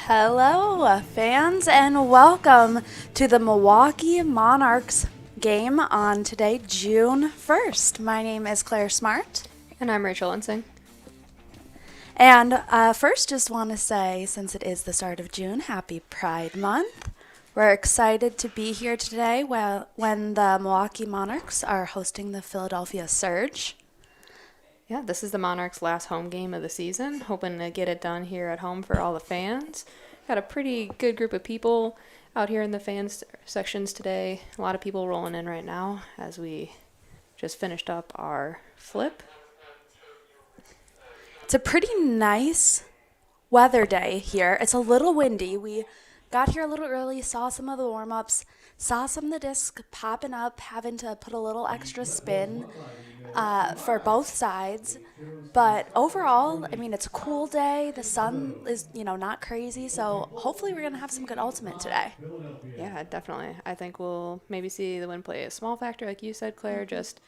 Hello, fans, and welcome to the Milwaukee Monarchs game on today, June 1st. My name is Claire Smart. And I'm Rachel Ensing. And first, just want to say, since it is the start of June, happy Pride Month. We're excited to be here today when the Milwaukee Monarchs are hosting the Philadelphia Surge. Yeah, this is the Monarchs' last home game of the season. Hoping to get it done here at home for all the fans. Got a pretty good group of people out here in the fans sections today. A lot of people rolling in right now as we just finished up our flip. It's a pretty nice weather day here. It's a little windy. We got here a little early, saw some of the warm-ups, saw some of the discs popping up, having to put a little extra spin for both sides. But overall, I mean, it's a cool day. The sun is, not crazy. So hopefully we're going to have some good ultimate today. Yeah, definitely. I think we'll maybe see the wind play a small factor, like you said, Claire, just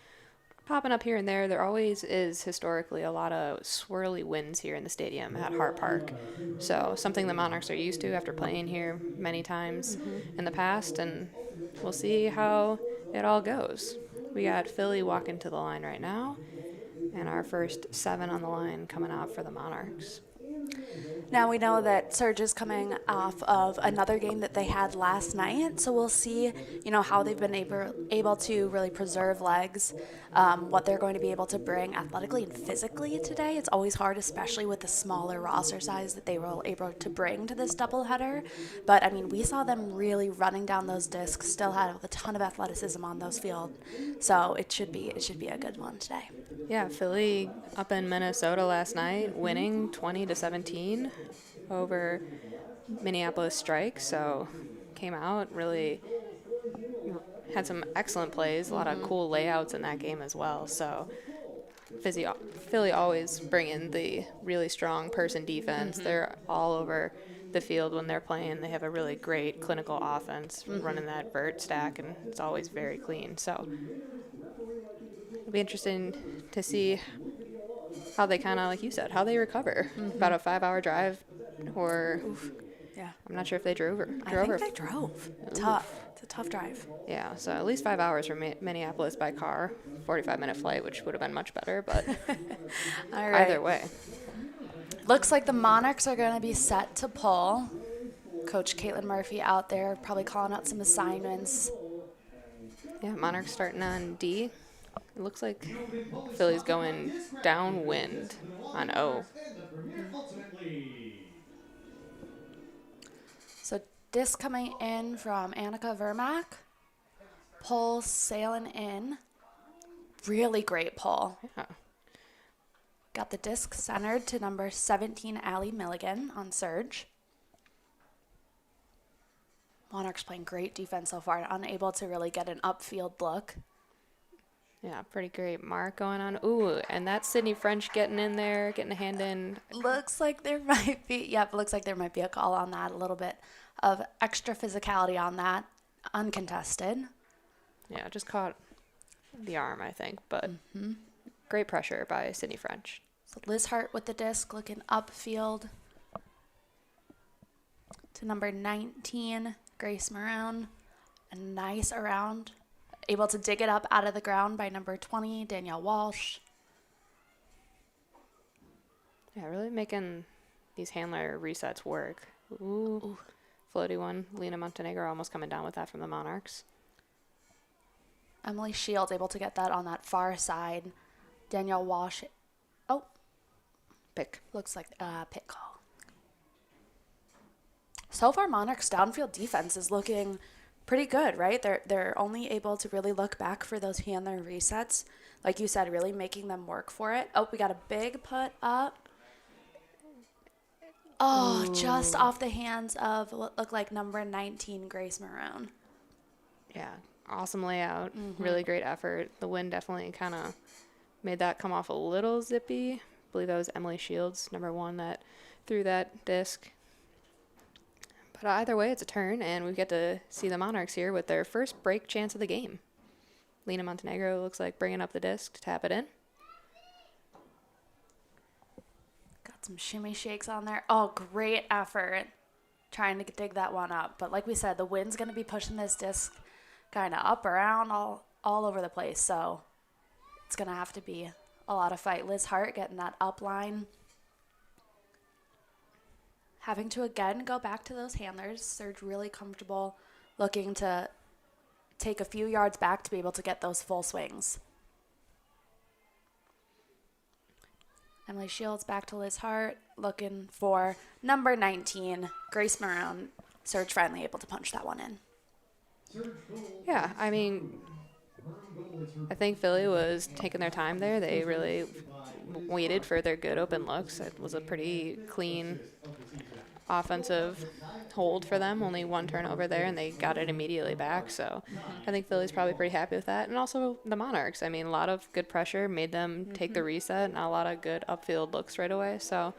popping up here and there. There always is historically a lot of swirly winds here in the stadium at Hart Park. So something the Monarchs are used to after playing here many times in the past, and we'll see how it all goes. We got Philly walking to the line right now, and our first 7 on the line coming out for the Monarchs. Now we know that Surge is coming off of another game that they had last night, so we'll see, how they've been able to really preserve legs, what they're going to be able to bring athletically and physically today. It's always hard, especially with the smaller roster size that they were able to bring to this doubleheader. But I mean, we saw them really running down those discs, still had a ton of athleticism on those field, so it should be a good one today. Yeah, Philly up in Minnesota last night, winning 20-17 over Minneapolis Strike. So came out, really had some excellent plays, a lot of cool layouts in that game as well. So Philly always bring in the really strong person defense. They're all over the field when they're playing. They have a really great clinical offense running that vert stack, and it's always very clean. So it'll be interesting to see how they kind of, like you said, how they recover. About a 5-hour drive, or Yeah. I'm not sure if they drove or I think they drove. Tough. It's a tough drive. Yeah, so at least 5 hours from Minneapolis by car, 45-minute flight, which would have been much better, but All right. either way. Looks like the Monarchs are going to be set to pull. Coach Caitlin Murphy out there probably calling out some assignments. Yeah, Monarchs starting on D. It looks like Philly's going downwind on O. So disc coming in from Annika Vermack. Pull sailing in. Really great pull. Yeah. Got the disc centered to number 17, Allie Milligan on Surge. Monarchs playing great defense so far, unable to really get an upfield look. Yeah, pretty great mark going on. Ooh, and that's Sydney French getting in there, getting a hand in. Looks like there might be, looks like there might be a call on that, a little bit of extra physicality on that, uncontested. Yeah, just caught the arm, I think, but great pressure by Sydney French. So Liz Hart with the disc looking upfield to number 19, Grace Maroon. A nice around. Able to dig it up out of the ground by number 20, Danielle Walsh. Yeah, really making these handler resets work. Ooh. Floaty one. Lena Montenegro almost coming down with that from the Monarchs. Emily Shields able to get that on that far side. Danielle Walsh. Oh, Pick. looks like a pit call. So far, Monarchs' downfield defense is looking pretty good, right? They're only able to really look back for those handler resets. Like you said, really making them work for it. Oh, we got a big put up. Oh, just off the hands of what looked like number 19, Grace Maroon. Yeah, awesome layout. Really great effort. The wind definitely kind of made that come off a little zippy. I believe that was Emily Shields, number 1, that threw that disc. But either way, it's a turn, and we get to see the Monarchs here with their first break chance of the game. Lena Montenegro looks like bringing up the disc to tap it in. Got some shimmy shakes on there. Oh, great effort. trying to dig that one up. But like we said, the wind's going to be pushing this disc kind of up, around, all over the place. So it's going to have to be a lot of fight. Liz Hart getting that up line. Having to, again, go back to those handlers. Serge really comfortable, looking to take a few yards back to be able to get those full swings. Emily Shields back to Liz Hart, looking for number 19, Grace Maroon. Serge finally able to punch that one in. Yeah, I mean, I think Philly was taking their time there. They really waited for their good open looks. It was a pretty clean offensive hold for them. Only one turnover there, and they got it immediately back. So I think Philly's probably pretty happy with that. And also the Monarchs. I mean, a lot of good pressure made them take the reset, and a lot of good upfield looks right away. So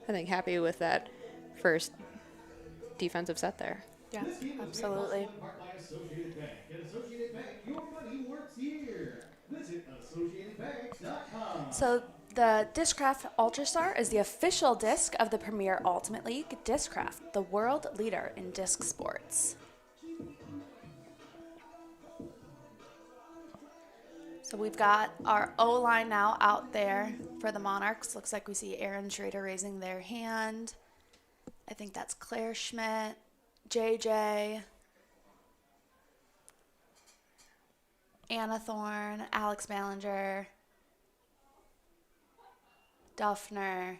I think happy with that first defensive set there. Yeah, absolutely. So the Discraft Ultrastar is the official disc of the Premier Ultimate League. Discraft, the world leader in disc sports. So we've got our O-line now out there for the Monarchs. Looks like we see Aaron Schrader raising their hand. I think that's Claire Schmidt, JJ, Anna Thorne, Alex Ballinger, Duffner.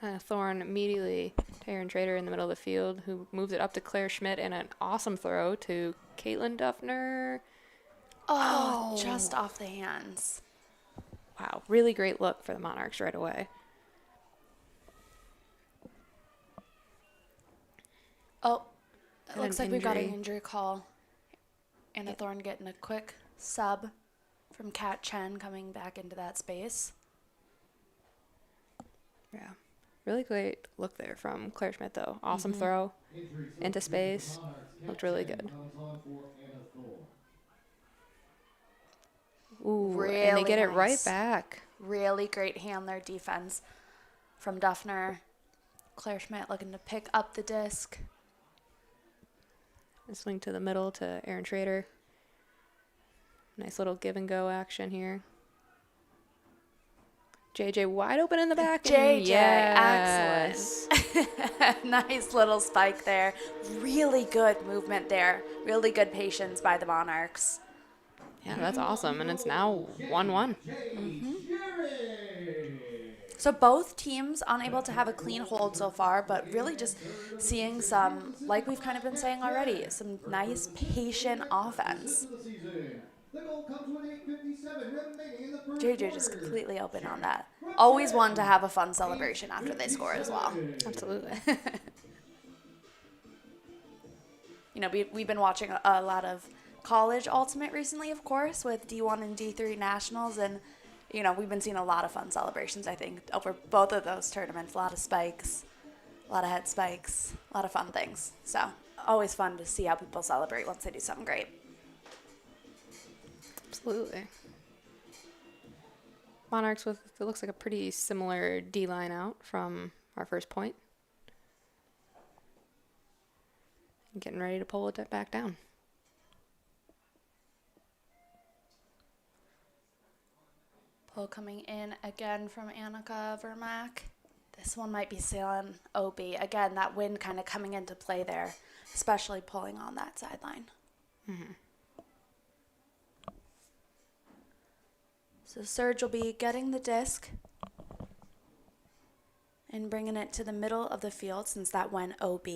Anna Thorne immediately to Aaron Trader in the middle of the field, who moves it up to Claire Schmidt, and an awesome throw to Caitlin Duffner. Oh, just off the hands. Wow, really great look for the Monarchs right away. Oh, it And looks an like we've got an injury. injury call. Anna Thorne getting a quick sub from Kat Chen coming back into that space. Yeah, really great look there from Claire Schmidt, though. Awesome throw into space. Looked really good. Ooh, Really and they get it right nice. back. Really great handler defense from Duffner. Claire Schmidt looking to pick up the disc. A swing to the middle to Aaron Trader. Nice little give and go action here. JJ wide open in the back. JJ, Yes. excellent. Nice little spike there. Really good movement there. Really good patience by the Monarchs. Yeah, that's awesome. And it's now 1-1. So both teams unable to have a clean hold so far, but really just seeing some, like we've kind of been saying already, some nice patient offense. JJ just completely open on that. Always one to have a fun celebration after they score as well. Absolutely. You know, we've been watching a lot of college ultimate recently, of course, with D1 and D3 nationals, and you know, we've been seeing a lot of fun celebrations, I think, over both of those tournaments. A lot of spikes, a lot of head spikes, a lot of fun things. So always fun to see how people celebrate once they do something great. Absolutely. Monarchs with, it looks like a pretty similar D line out from our first point. Getting ready to pull it back down. Pull coming in again from Annika Vermack. This one might be sailing OB. Again, that wind kind of coming into play there, especially pulling on that sideline. So Serge will be getting the disc and bringing it to the middle of the field since that went OB.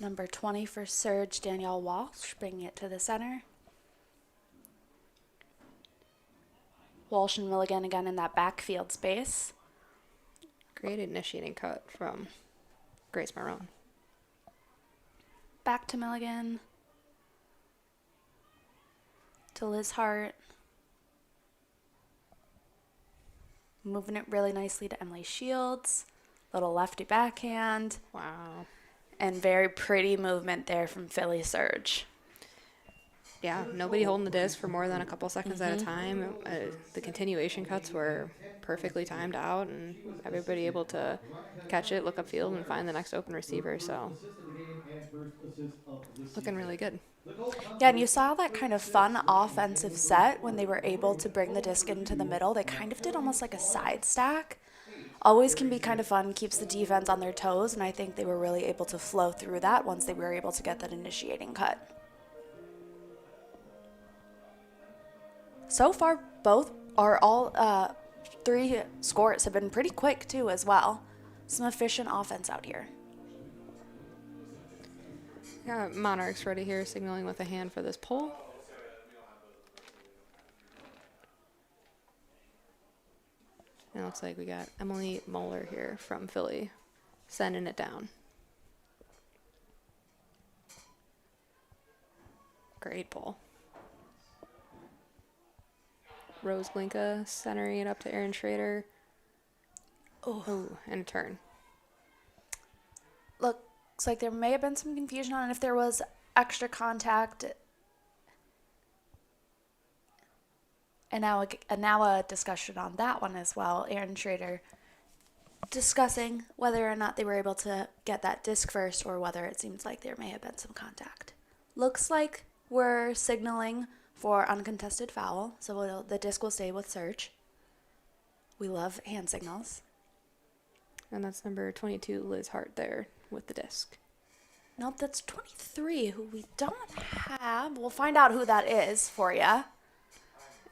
Number 20 for Serge, Danielle Walsh, bringing it to the center. Walsh and Milligan again in that backfield space. Great initiating cut from Grace Marone. Back to Milligan. To Liz Hart. Moving it really nicely to Emily Shields. Little lefty backhand. Wow. And very pretty movement there from Philly Serge. Yeah, nobody holding the disc for more than a couple seconds at a time. The continuation cuts were perfectly timed out, and everybody able to catch it, look upfield, and find the next open receiver. So, looking really good. Yeah, and you saw that kind of fun offensive set when they were able to bring the disc into the middle. They kind of did almost like a side stack. Always can be kind of fun, keeps the defense on their toes, and I think they were really able to flow through that once they were able to get that initiating cut. So far, both are all three scores have been pretty quick too as well. Some efficient offense out here. Yeah, Monarchs ready here, signaling with a hand for this pull. And it looks like we got Emily Moeller here from Philly sending it down. Great pull. Rose Glinka centering it up to Aaron Schrader. Oh, and a turn. Looks like there may have been some confusion on if there was extra contact. And now a discussion on that one as well. Aaron Schrader discussing whether or not they were able to get that disc first or whether it seems like there may have been some contact. Looks like we're signaling for uncontested foul, so the disc will stay with Serge. We love hand signals. And that's number 22, Liz Hart, there with the disc. Nope, that's 23, who we don't have. We'll find out who that is for you.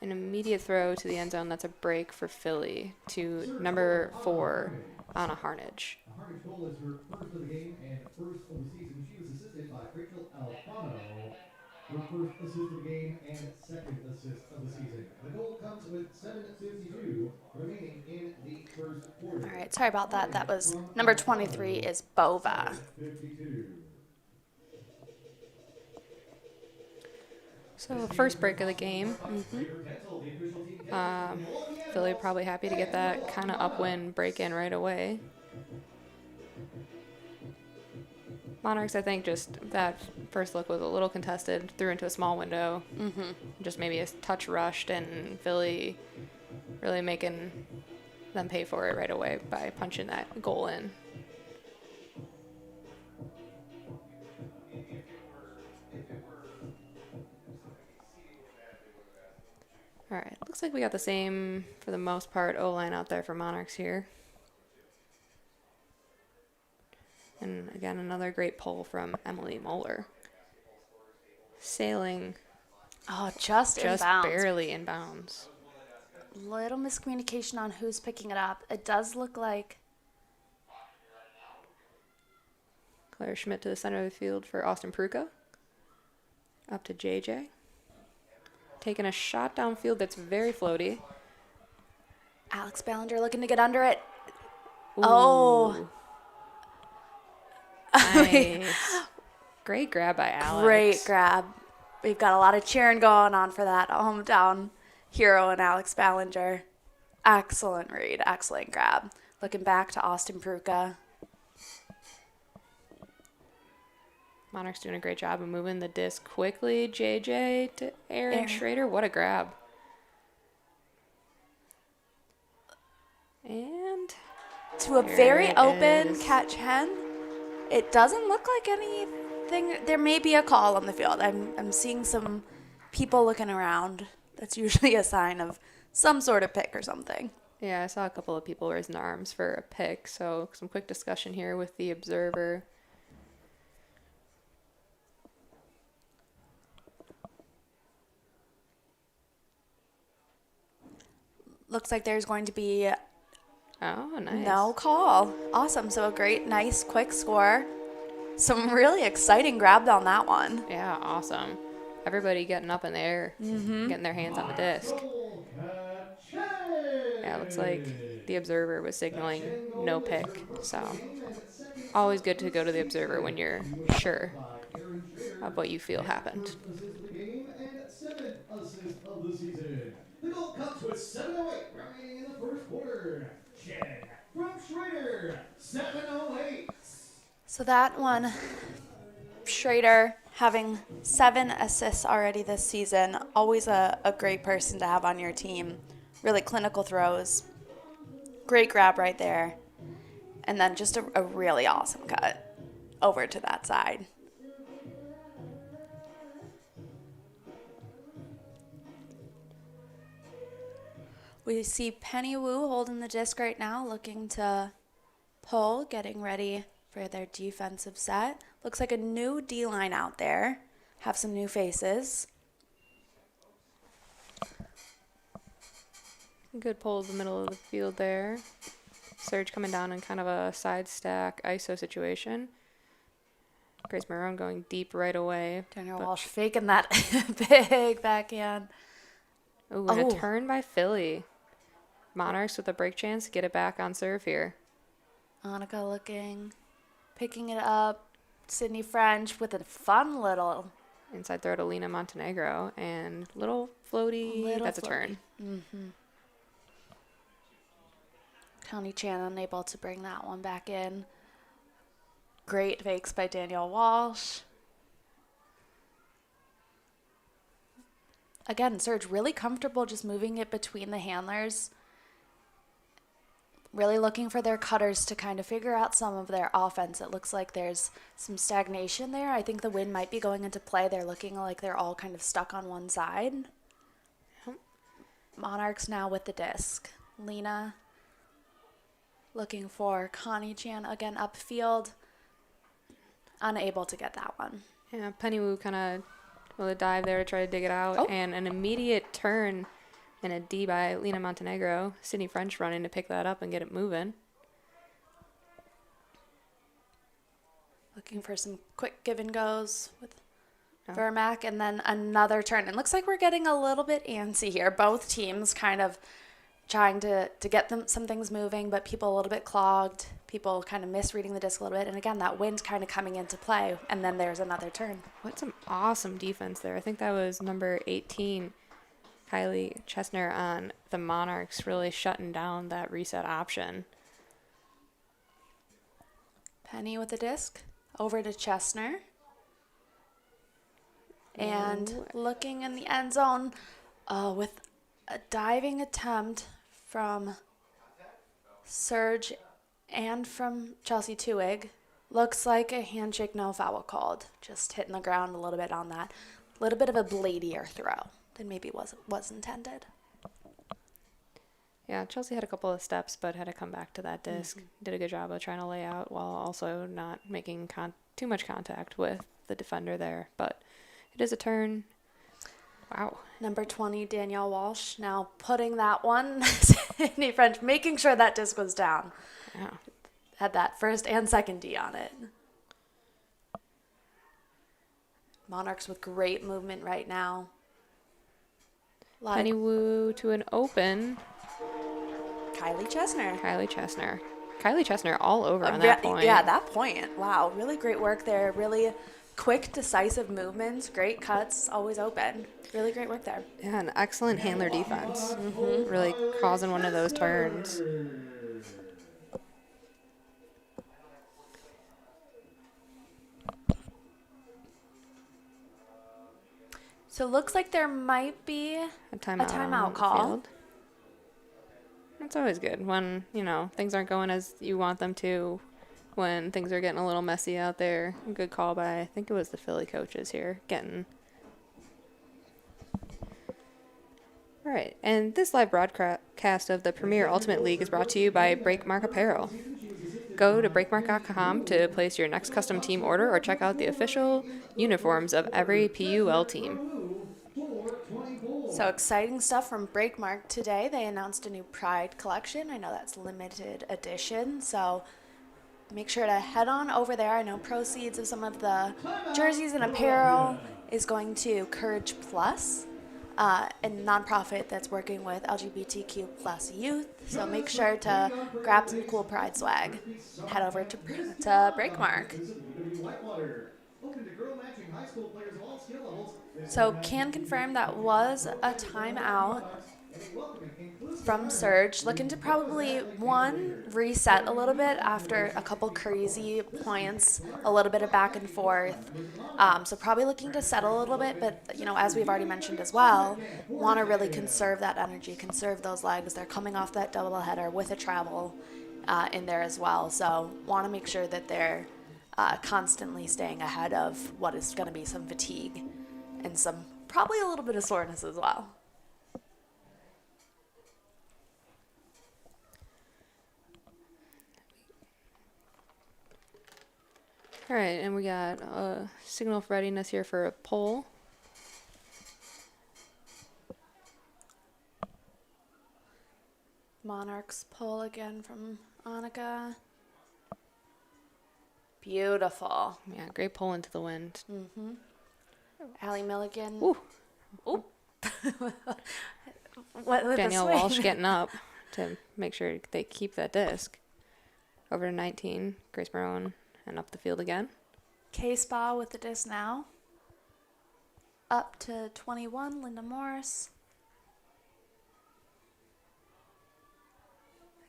An immediate throw to the end zone. That's a break for Philly to number 4, Anna Harnage. Harnage goal is her first of the game and first of the season. She was assisted by Rachel Alfano, her first assist of the game and second assist of the season. The goal comes with 7:52 remaining in the first quarter. All right, sorry about that. That was number 23 is Bova. 52. So first break of the game. Philly probably happy to get that kind of upwind break in right away. Monarchs, I think, just that first look was a little contested, threw into a small window, just maybe a touch rushed, and Philly really making them pay for it right away by punching that goal in. All right, looks like we got the same, for the most part, O-line out there for Monarchs here. And again, another great pull from Emily Moeller. Sailing Oh, just in just bounds. barely in bounds. Little miscommunication on who's picking it up. It does look like Claire Schmidt to the center of the field for Austin Pruka. Up to JJ. Taking a shot downfield that's very floaty. Alex Ballinger looking to get under it. Ooh. Oh. Nice. Great grab by Alex. Great grab. We've got a lot of cheering going on for that hometown hero and Alex Ballinger. Excellent read. Excellent grab. Looking back to Austin Pruka. Monarchs doing a great job of moving the disc quickly. JJ to Aaron Schrader. What a grab. And To a there very it open is. catch hen. It doesn't look like anything. There may be a call on the field. I'm seeing some people looking around. That's usually a sign of some sort of pick or something. Yeah, I saw a couple of people raising their arms for a pick. So some quick discussion here with the observer. Looks like there's going to be Oh, nice. no call. Awesome. So a great, nice, quick score. Some really exciting grabs on that one. Yeah, awesome. Everybody getting up in the air, getting their hands on the disc. Yeah, it looks like the observer was signaling no pick. So always good to go to the observer when you're sure of what you feel happened. The goal comes with 7:08 remaining in the first quarter. Jen from Schrader, 7:08. So that one, Schrader Having 7 assists already this season, always a great person to have on your team. Really clinical throws. Great grab right there. And then just a really awesome cut over to that side. We see Penny Wu holding the disc right now, looking to pull, getting ready for their defensive set. Looks like a new D-line out there. Have some new faces. Good pull to the middle of the field there. Surge coming down in kind of a side stack ISO situation. Grace Marone going deep right away. Daniel Walsh faking that big backhand. Ooh, and a turn by Philly. Monarchs with a break chance to get it back on serve here. Annika looking, picking it up. Sydney French with a fun little Inside throw to Lena Montenegro. And little floaty. That's a turn. Mm-hmm. Connie Chan unable to bring that one back in. Great fakes by Danielle Walsh. Again, Serge really comfortable just moving it between the handlers. Really looking for their cutters to kind of figure out some of their offense. It looks like there's some stagnation there. I think the wind might be going into play. They're looking like they're all kind of stuck on one side. Monarchs now with the disc. Lena looking for Connie Chan again upfield. Unable to get that one. Yeah, Penny Wu kind of with a dive there to try to dig it out. And an immediate turn and a D by Lena Montenegro. Sydney French running to pick that up and get it moving. Looking for some quick give and goes with Vermack, and then another turn. It looks like we're getting a little bit antsy here. Both teams kind of trying to get some things moving, but people a little bit clogged. People kind of misreading the disc a little bit. And again, that wind kind of coming into play. And then there's another turn. What some awesome defense there. I think that was number 18, Kylie Chesner on the Monarchs, really shutting down that reset option. Penny with the disc. Over to Chesner. And looking in the end zone with a diving attempt from Serge and from Chelsea Tuig. Looks like a handshake, no foul called. Just hitting the ground a little bit on that. A little bit of a bladier throw than maybe was intended. Yeah, Chelsea had a couple of steps, but had to come back to that disc. Did a good job of trying to lay out while also not making too much contact with the defender there. But it is a turn. Wow. Number 20, Danielle Walsh, now putting that one. Sydney French, making sure that disc was down. Yeah. Had that first and second D on it. Monarchs with great movement right now. Penny Wu to an open. Kylie Chesner. Kylie Chesner all over on that point. Yeah, that point. Wow, really great work there. Really quick, decisive movements. Great cuts, always open. Really great work there. Yeah, an excellent handler defense. Really causing one of those turns. So it looks like there might be A timeout call. Field. That's always good when, things aren't going as you want them to, when things are getting a little messy out there. A good call by, I think it was the Philly coaches here, All right, and this live broadcast of the Premier Ultimate League is brought to you by Breakmark Apparel. Go to breakmark.com to place your next custom team order or check out the official uniforms of every PUL team. So exciting stuff from Breakmark today. They announced a new Pride collection. I know that's limited edition, so make sure to head on over there. I know proceeds of some of the jerseys and apparel is going to Courage Plus, a nonprofit that's working with LGBTQ plus youth. So make sure to grab some cool Pride swag and head over to Breakmark. So can confirm that was a timeout from Surge, looking to probably, one, reset a little bit after a couple crazy points, a little bit of back and forth. So probably looking to settle a little bit, but, as we've already mentioned as well, want to really conserve that energy, conserve those legs. They're coming off that doubleheader with a travel in there as well. So want to make sure that they're constantly staying ahead of what is going to be some fatigue and some probably a little bit of soreness as well. All right, and we got a signal for readiness here for a PUL. Monarchs pull again from Annika. Beautiful. Yeah, great pull into the wind. Allie Milligan. Ooh. Ooh. What with Danielle the swing? Walsh getting up to make sure they keep that disc. Over to 19, Grace Marone, and up the field again. K-Spa with the disc now. Up to 21, Linda Morris.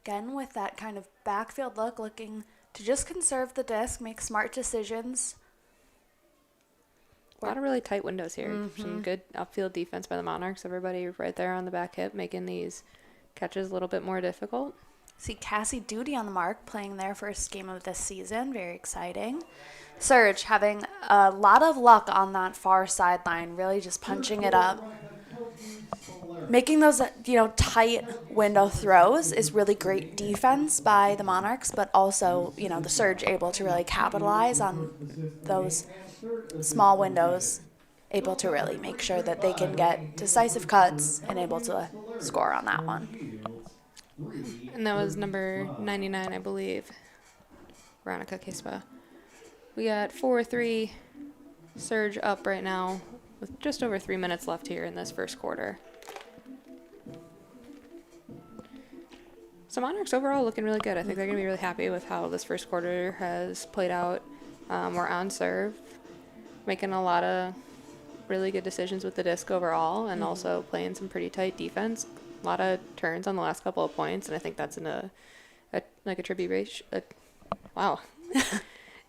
Again, with that kind of backfield look, looking to just conserve the disc, make smart decisions. A lot of really tight windows here. Some good upfield defense by the Monarchs. Everybody right there on the back hip, making these catches a little bit more difficult. See Cassie Duty on the mark, playing their first game of this season. Very exciting. Surge having a lot of luck on that far sideline, really just punching it up. Making those, tight window throws is really great defense by the Monarchs, but also, the Surge able to really capitalize on those small windows, able to really make sure that they can get decisive cuts and able to score on that one. And that was number 99, I believe. Veronica Kespa. We got 4-3 Surge up right now with just over 3 minutes left here in this first quarter. So Monarchs overall looking really good. I think they're going to be really happy with how this first quarter has played out. We're on serve, making a lot of really good decisions with the disc overall, and also playing some pretty tight defense. A lot of turns on the last couple of points, and I think that's in a tribute. Wow.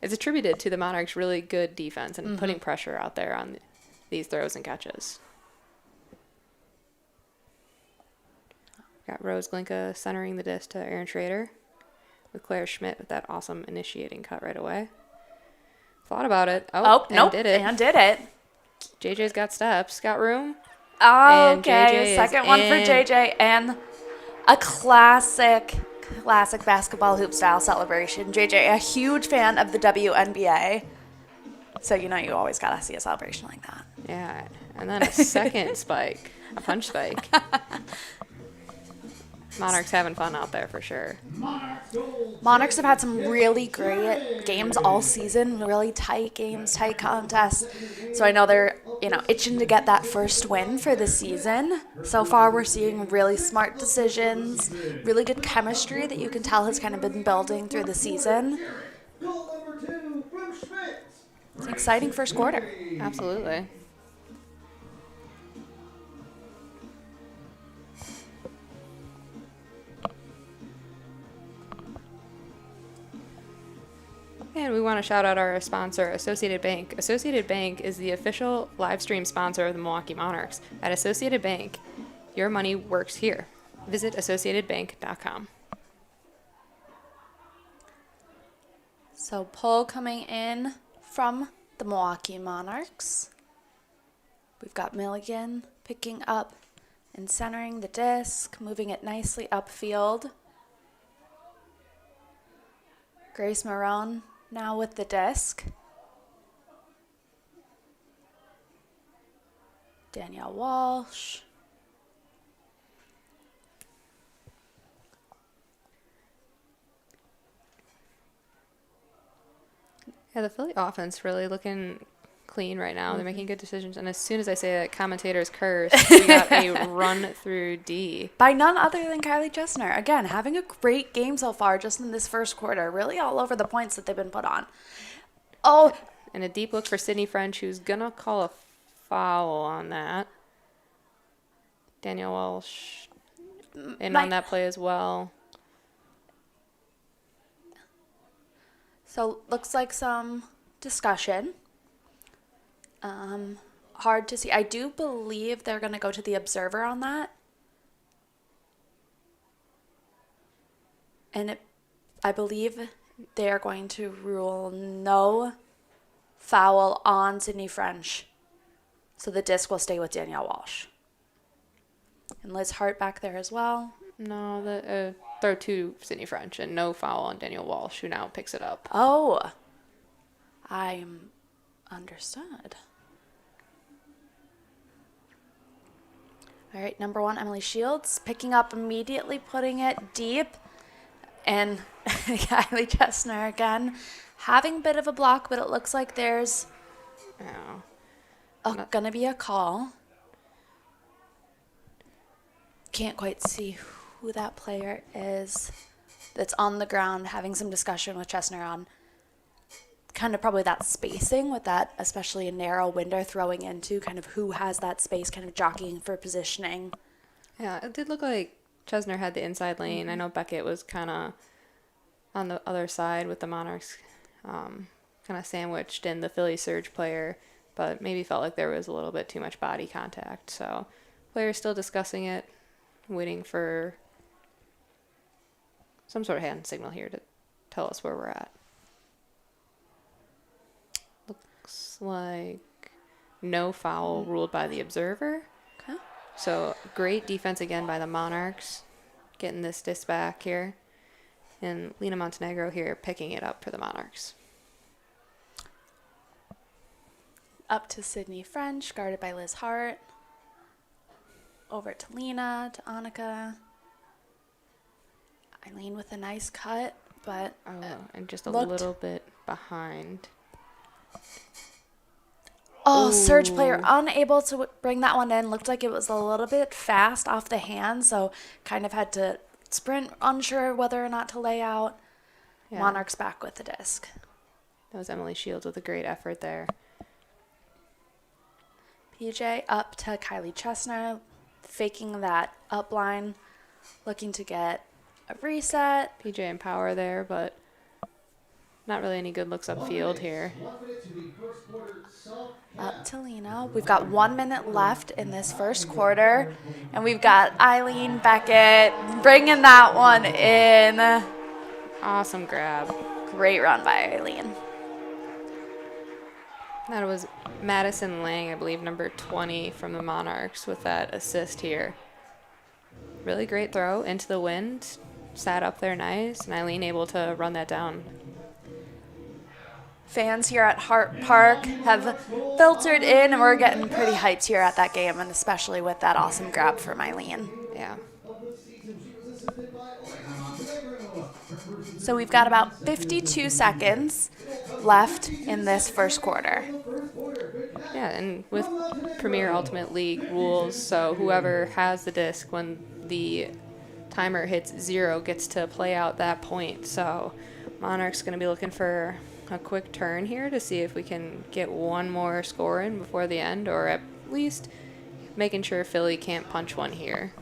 It's attributed to the Monarchs' really good defense and putting pressure out there on these throws and catches. Got Rose Glinka centering the disc to Erin Schrader, with Claire Schmidt with that awesome initiating cut right away. Thought about it. Nope. Did it. And did it. JJ's got steps. Got room. Oh, And JJ okay, is second one for in. JJ, and a classic basketball hoop style celebration. JJ, a huge fan of the WNBA, so you always gotta see a celebration like that. Yeah, and then a second spike, a punch spike. Monarchs having fun out there for sure. Monarchs have had some really great games all season, really tight games, tight contests. So I know they're, itching to get that first win for the season. So far, we're seeing really smart decisions, really good chemistry that you can tell has kind of been building through the season. It's an exciting first quarter. Absolutely. And we want to shout out our sponsor, Associated Bank. Associated Bank is the official live stream sponsor of the Milwaukee Monarchs. At Associated Bank, your money works here. Visit associatedbank.com. So pull coming in from the Milwaukee Monarchs. We've got Milligan picking up and centering the disc, moving it nicely upfield. Grace Marone now with the disc. Danielle Walsh. Yeah, the Philly offense really looking clean right now. They're making good decisions. And as soon as I say that, commentators curse. We got a run through D. By none other than Kylie Chesner. Again, having a great game so far just in this first quarter. Really all over the points that they've been put on. Oh. And a deep look for Sydney French, who's going to call a foul on that. Danielle Walsh in My- on that play as well. So looks like some discussion. Hard to see. I do believe they're going to go to the observer on that. And I believe they are going to rule no foul on Sydney French. So the disc will stay with Danielle Walsh. And Liz Hart back there as well. No, throw to Sydney French and no foul on Daniel Walsh, who now picks it up. Oh, I'm understood. All right, number 1, Emily Shields, picking up immediately, putting it deep. And Kylie Chesner again, having a bit of a block, but it looks like there's Oh. gonna be a call. Can't quite see who that player is that's on the ground having some discussion with Chesner on kind of probably that spacing with that, especially a narrow window throwing into kind of who has that space, kind of jockeying for positioning. Yeah, it did look like Chesner had the inside lane. I know Beckett was kind of on the other side with the Monarchs, kind of sandwiched in the Philly Surge player, but maybe felt like there was a little bit too much body contact. So players still discussing it, waiting for some sort of hand signal here to tell us where we're at. Looks like no foul ruled by the observer. Okay. So great defense again by the Monarchs, getting this disc back here. And Lena Montenegro here picking it up for the Monarchs. Up to Sydney French, guarded by Liz Hart. Over to Lena, to Annika. Eileen with a nice cut, but And just a looked- little bit behind. Surge player unable to bring that one in. Looked like it was a little bit fast off the hand, so kind of had to sprint, unsure whether or not to lay out. Yeah. Monarchs back with the disc. That was Emily Shields with a great effort there. PJ up to Kylie Chesner, faking that up line, looking to get a reset. PJ and Power there, but not really any good looks upfield here. 1 minute to the first quarter. Up to Lena. We've got 1 minute left in this first quarter, and we've got Eileen Beckett bringing that one in. Awesome grab. Great run by Eileen. That was Madison Lang, I believe, number 20 from the Monarchs with that assist here. Really great throw into the wind. Sat up there nice, and Eileen able to run that down. Fans here at Hart Park have filtered in, and we're getting pretty hyped here at that game, and especially with that awesome grab from Eileen. Yeah. So we've got about 52 seconds left in this first quarter. Yeah, and with Premier Ultimate League rules, so whoever has the disc when the timer hits 0 gets to play out that point. So Monarch's going to be looking for a quick turn here to see if we can get one more score in before the end, or at least making sure Philly can't punch one here.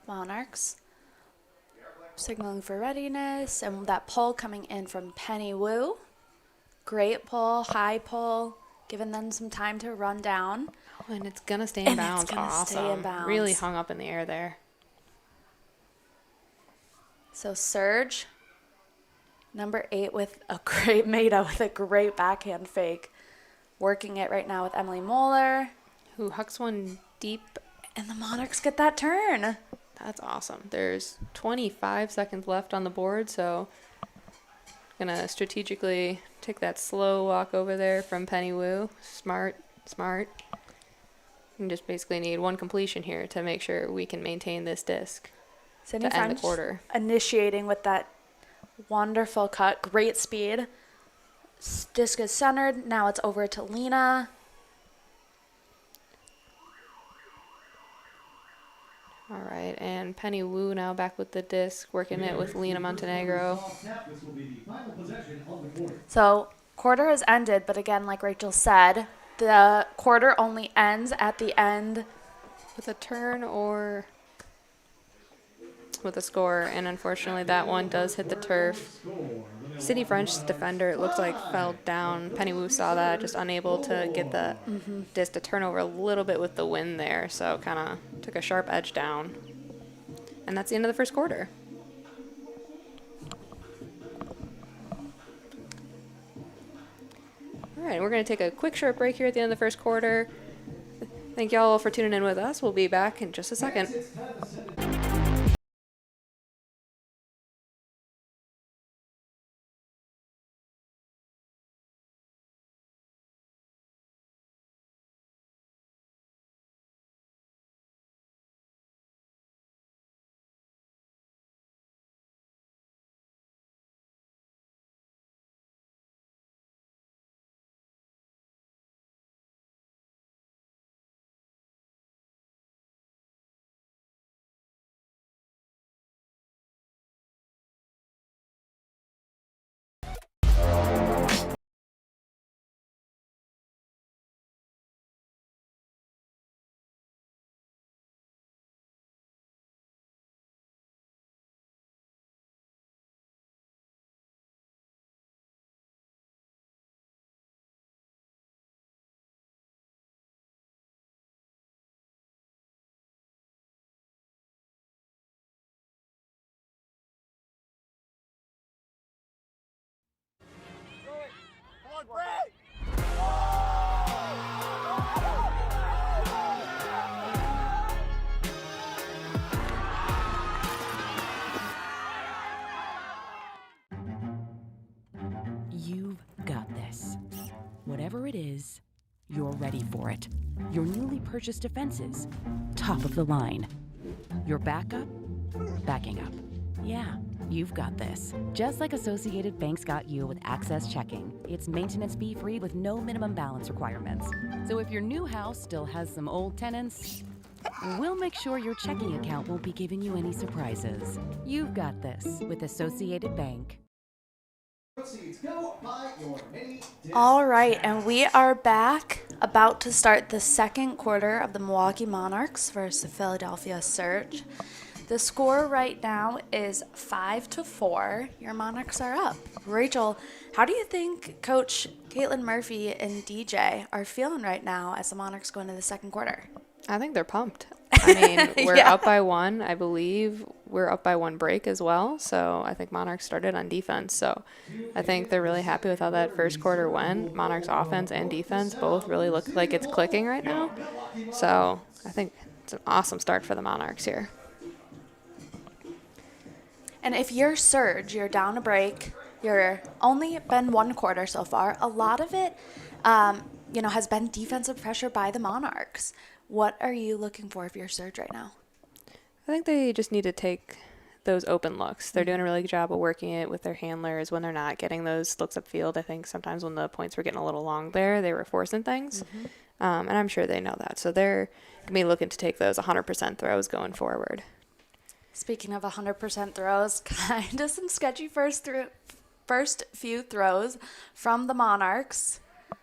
Monarchs signaling for readiness, and that pull coming in from Penny Wu. Great pull, high pull, giving them some time to run down. Oh, and it's going to stay in And it's bounds. gonna Awesome. stay in bounds. Really hung up in the air there. So Surge, number 8 with a great Maida with a great backhand fake. Working it right now with Emily Moeller. Who hucks one deep. And the Monarchs get that turn. That's awesome. There's 25 seconds left on the board, so gonna strategically take that slow walk over there from Penny Wu. Smart. And just basically need one completion here to make sure we can maintain this disc Sydney to end the French quarter. initiating with that wonderful cut. Great speed. Disc is centered. Now it's over to Lena. All right, and Penny Wu now back with the disc, working it with Lena Montenegro. This will be the final possession of the quarter. So quarter has ended, but again, like Rachel said, the quarter only ends at the end. With a turn or with a score, and unfortunately that one does hit the turf. City French defender, it looked like, fell down. Penny Wu saw that, just unable to get the disc to turn over a little bit with the wind there, so kind of took a sharp edge down. And that's the end of the first quarter. All right, we're going to take a quick short break here at the end of the first quarter. Thank y'all for tuning in with us. We'll be back in just a second. You've got this. Whatever it is, you're ready for it. Your newly purchased defenses, top of the line. Your backup, backing up. Yeah, you've got this. Just like Associated Bank's got you with Access Checking. It's maintenance fee-free with no minimum balance requirements. So if your new house still has some old tenants, we'll make sure your checking account won't be giving you any surprises. You've got this with Associated Bank. All right, and we are back, about to start the second quarter of the Milwaukee Monarchs versus the Philadelphia Surge. The score right now is 5-4. Your Monarchs are up. Rachel, how do you think Coach Caitlin Murphy and DJ are feeling right now as the Monarchs go into the second quarter? I think they're pumped. I mean, we're Yeah. up by one. I believe we're up by one break as well. So I think Monarchs started on defense. So I think they're really happy with how that first quarter went. Monarchs offense and defense both really look like it's clicking right now. So I think it's an awesome start for the Monarchs here. And if you're Surge, you're down a break, you're only been one quarter so far. A lot of it, has been defensive pressure by the Monarchs. What are you looking for if you're Surge right now? I think they just need to take those open looks. They're doing a really good job of working it with their handlers when they're not getting those looks upfield. I think sometimes when the points were getting a little long there, they were forcing things. And I'm sure they know that. So they're going to be looking to take those 100% throws going forward. Speaking of 100% throws, kind of some sketchy first few throws from the Monarchs.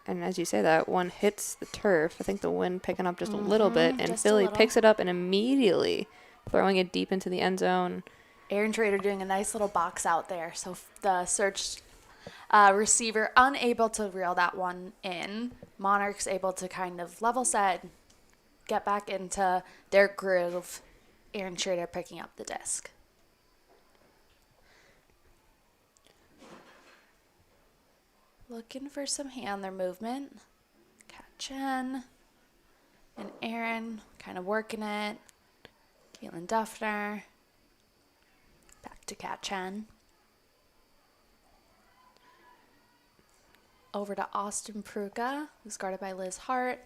And as you say, that one hits the turf. I think the wind picking up just a little bit, and just a Philly little. picks it up and immediately throwing it deep into the end zone. Aaron Trader doing a nice little box out there. So the Surge receiver unable to reel that one in. Monarchs able to kind of level set, get back into their groove. Aaron Trader picking up the disc. Looking for some handler movement. Chen and Aaron kind of working it. Caitlin Duffner. Back to Kat Chen. Over to Austin Pruka, who's guarded by Liz Hart.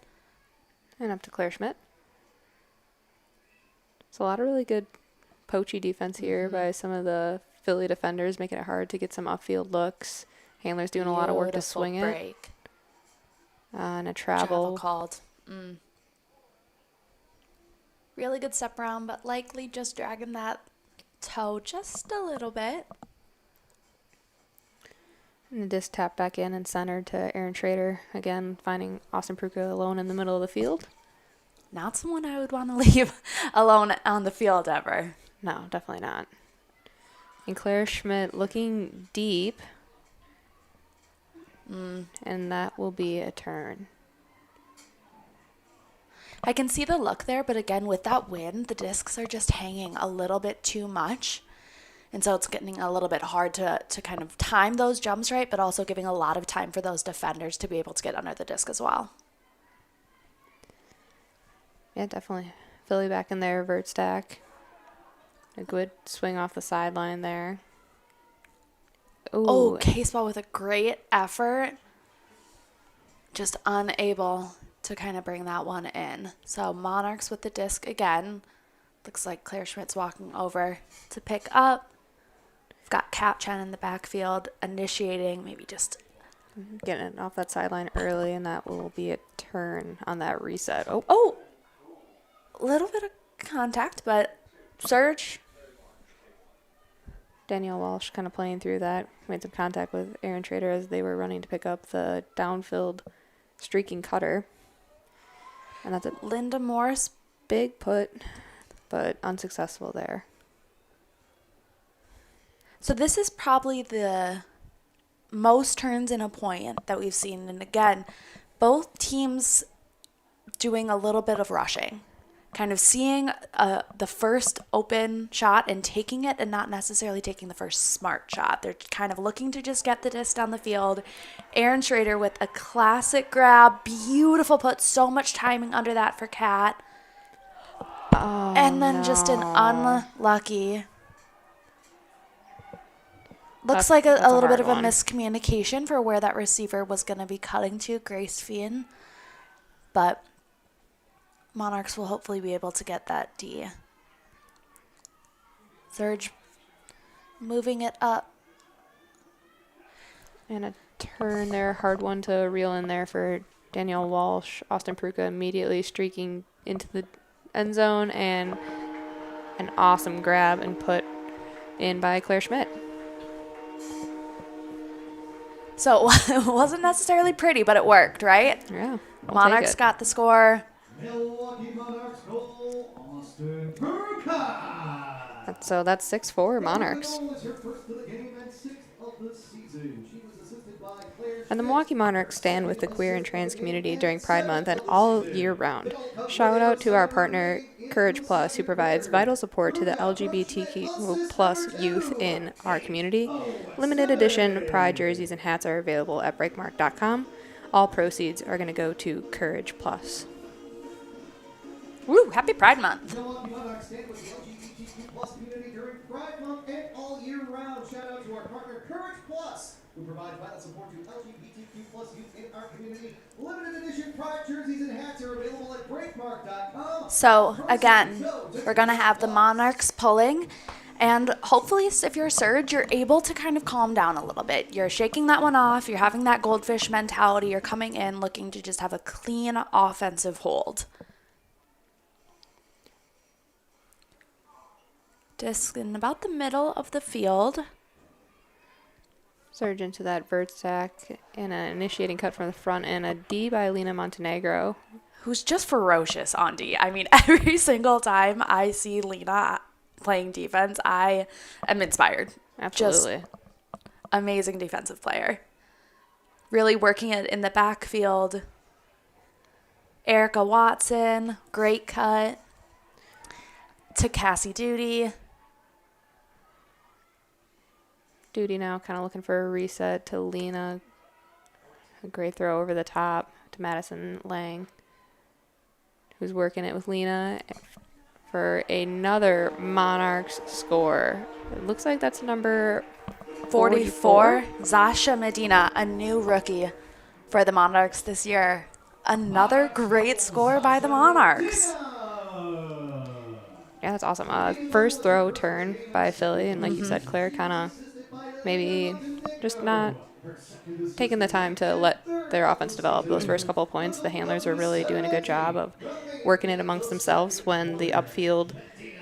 And up to Claire Schmidt. It's a lot of really good poachy defense here by some of the Philly defenders, making it hard to get some upfield looks. Handler's doing a lot of work to Beautiful swing break. it. And a travel. Called. Really good step around, but likely just dragging that toe just a little bit. And the disc tapped back in and centered to Aaron Schrader. Again, finding Austin Pruka alone in the middle of the field. Not someone I would want to leave alone on the field ever. No, definitely not. And Claire Schmidt looking deep. And that will be a turn. I can see the look there, but again, with that wind, the discs are just hanging a little bit too much. And so it's getting a little bit hard to kind of time those jumps right, but also giving a lot of time for those defenders to be able to get under the disc as well. Yeah, definitely. Philly back in there, vert stack. A good swing off the sideline there. Oh, Caseball with a great effort. Just unable to kind of bring that one in. So Monarchs with the disc again. Looks like Claire Schmidt's walking over to pick up. We've got Kat Chen in the backfield initiating, maybe just getting it off that sideline early, and that will be a turn on that reset. Oh, a little bit of contact, but surge. Danielle Walsh kind of playing through that. Made some contact with Aaron Schrader as they were running to pick up the downfield streaking cutter. And that's a Linda Morris. big put, but unsuccessful there. So this is probably the most turns in a point that we've seen. And again, both teams doing a little bit of rushing. Kind of seeing the first open shot and taking it and not necessarily taking the first smart shot. They're kind of looking to just get the disc down the field. Aaron Schrader with a classic grab. Beautiful put. So much timing under that for Kat. Oh, and then just an unlucky. Looks like a little bit of a miscommunication for where that receiver was going to be cutting to, Grace Fien. But Monarchs will hopefully be able to get that D. Surge moving it up. And a turn there, hard one to reel in there for Danielle Walsh. Austin Pruka immediately streaking into the end zone, and an awesome grab and put in by Claire Schmidt. So it wasn't necessarily pretty, but it worked, right? Yeah. Monarchs got the score. Milwaukee Monarchs goal, Austin Pruka. So that's 6-4 Monarchs. And the Milwaukee Monarchs stand with the queer and trans community during Pride Month and all year round. Shout out to our partner, Courage Plus, who provides vital support to the LGBTQ plus youth in our community. Limited edition Pride jerseys and hats are available at breakmark.com. All proceeds are going to go to Courage Plus. Woo! Happy Pride Month. Milwaukee Monarchs stand with the LGBTQ plus community during Pride Month and all year round. Shout out to our partner, Courage Plus, who provide vital support to LGBTQ plus youth in our community. Limited edition Pride jerseys and hats are available at breakmark.com. So, again, we're going to have the Monarchs pulling. And hopefully, if you're Surge, you're able to kind of calm down a little bit. You're shaking that one off. You're having that goldfish mentality. You're coming in looking to just have a clean offensive hold. Disc in about the middle of the field. Surge into that vert stack and an initiating cut from the front and a D by Lena Montenegro. Who's just ferocious on D. I mean, every single time I see Lena playing defense, I am inspired. Absolutely. Just amazing defensive player. Really working it in the backfield. Erica Watson, great cut. To Cassie Duty. Duty now kind of looking for a reset to Lena. A great throw over the top to Madison Lang, who's working it with Lena for another Monarchs score. It looks like that's number 44. Zasha Medina, a new rookie for the Monarchs this year. Another great score by the Monarchs. Yeah, that's awesome. First throw turn by Philly, and like you said, Claire kind of maybe just not taking the time to let their offense develop. Those first couple of points, the handlers were really doing a good job of working it amongst themselves when the upfield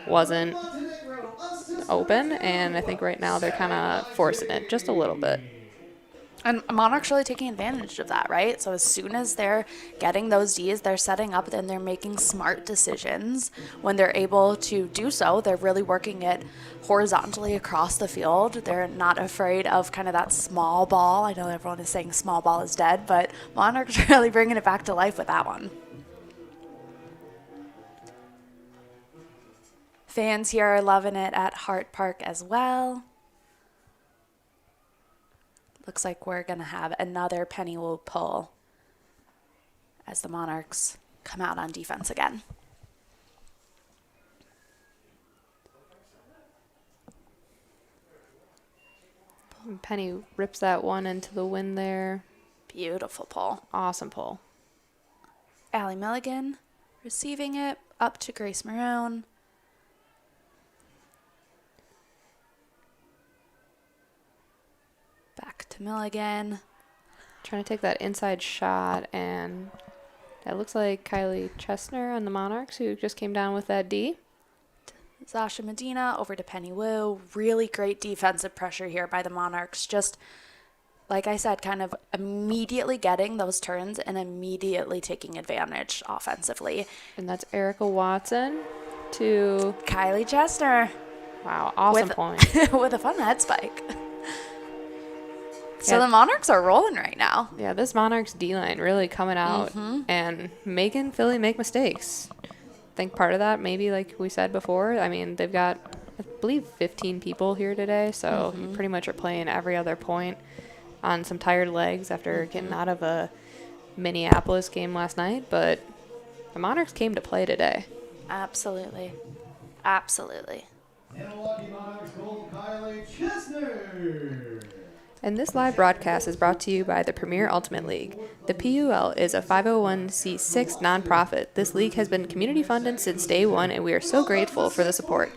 wasn't open, and I think right now they're kind of forcing it just a little bit. And Monarchs really taking advantage of that, right? So as soon as they're getting those Ds, they're setting up and they're making smart decisions. When they're able to do so, they're really working it horizontally across the field. They're not afraid of kind of that small ball. I know everyone is saying small ball is dead, but Monarchs are really bringing it back to life with that one. Fans here are loving it at Hart Park as well. Looks like we're going to have another PUL pull as the Monarchs come out on defense again. Penny rips that one into the wind there. Beautiful pull. Awesome pull. Allie Milligan receiving it up to Grace Maroon. Back to Milligan. Trying to take that inside shot, and that looks like Kylie Chesner on the Monarchs, who just came down with that D. Zasha Medina over to Penny Wu. Really great defensive pressure here by the Monarchs. Just, like I said, kind of immediately getting those turns and immediately taking advantage offensively. And that's Erica Watson to Kylie Chesner. Wow, awesome point. With a fun head spike. So Yeah. the Monarchs are rolling right now. Yeah, this Monarchs D-line really coming out and making Philly make mistakes. I think part of that, maybe like we said before, I mean, they've got, I believe, 15 people here today, so you pretty much are playing every other point on some tired legs after getting out of a Minneapolis game last night, but the Monarchs came to play today. Absolutely. Absolutely. And Milwaukee Monarchs goal, Kylie Chesner. And this live broadcast is brought to you by the Premier Ultimate League. The PUL is a 501c6 nonprofit. This league has been community funded since day one, and we are so grateful for the support.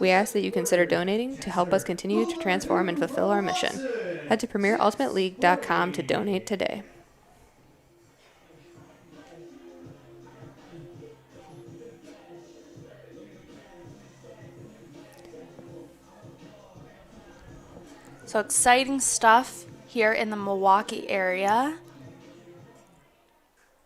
We ask that you consider donating to help us continue to transform and fulfill our mission. Head to premierultimateleague.com to donate today. So exciting stuff here in the Milwaukee area.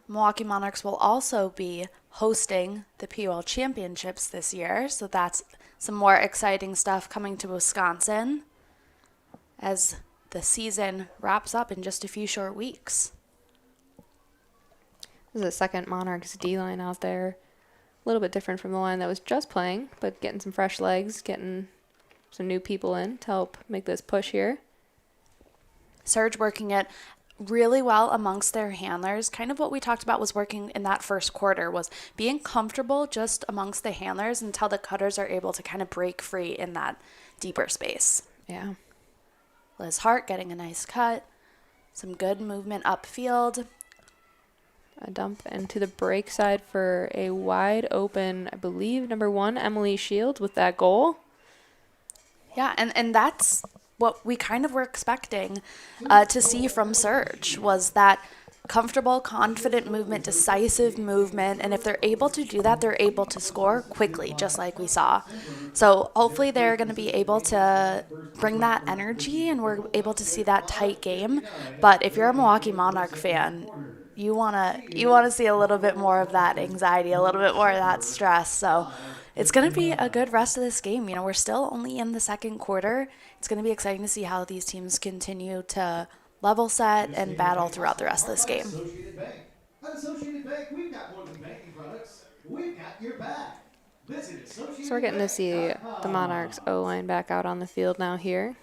Milwaukee Monarchs will also be hosting the PUL Championships this year. So that's some more exciting stuff coming to Wisconsin as the season wraps up in just a few short weeks. This is the second Monarchs D-line out there. A little bit different from the line that was just playing, but getting some fresh legs, getting some new people in to help make this push here. Surge working it really well amongst their handlers. Kind of what we talked about was working in that first quarter was being comfortable just amongst the handlers until the cutters are able to kind of break free in that deeper space. Yeah. Liz Hart getting a nice cut. Some good movement upfield. A dump into the break side for a wide open, I believe, number 1, Emily Shields with that goal. Yeah, and that's what we kind of were expecting to see from Surge was that comfortable, confident movement, decisive movement. And if they're able to do that, they're able to score quickly, just like we saw. So hopefully they're going to be able to bring that energy and we're able to see that tight game. But if you're a Milwaukee Monarch fan, you wanna see a little bit more of that anxiety, a little bit more of that stress. So it's going to be a good rest of this game. You know, we're still only in the second quarter. It's going to be exciting to see how these teams continue to level set and battle throughout the rest of this game. Associated Bank. At Associated Bank, we've got more than banking products. We've got your back. Visit Associated So we're getting to see the Monarchs O-line back out on the field now here.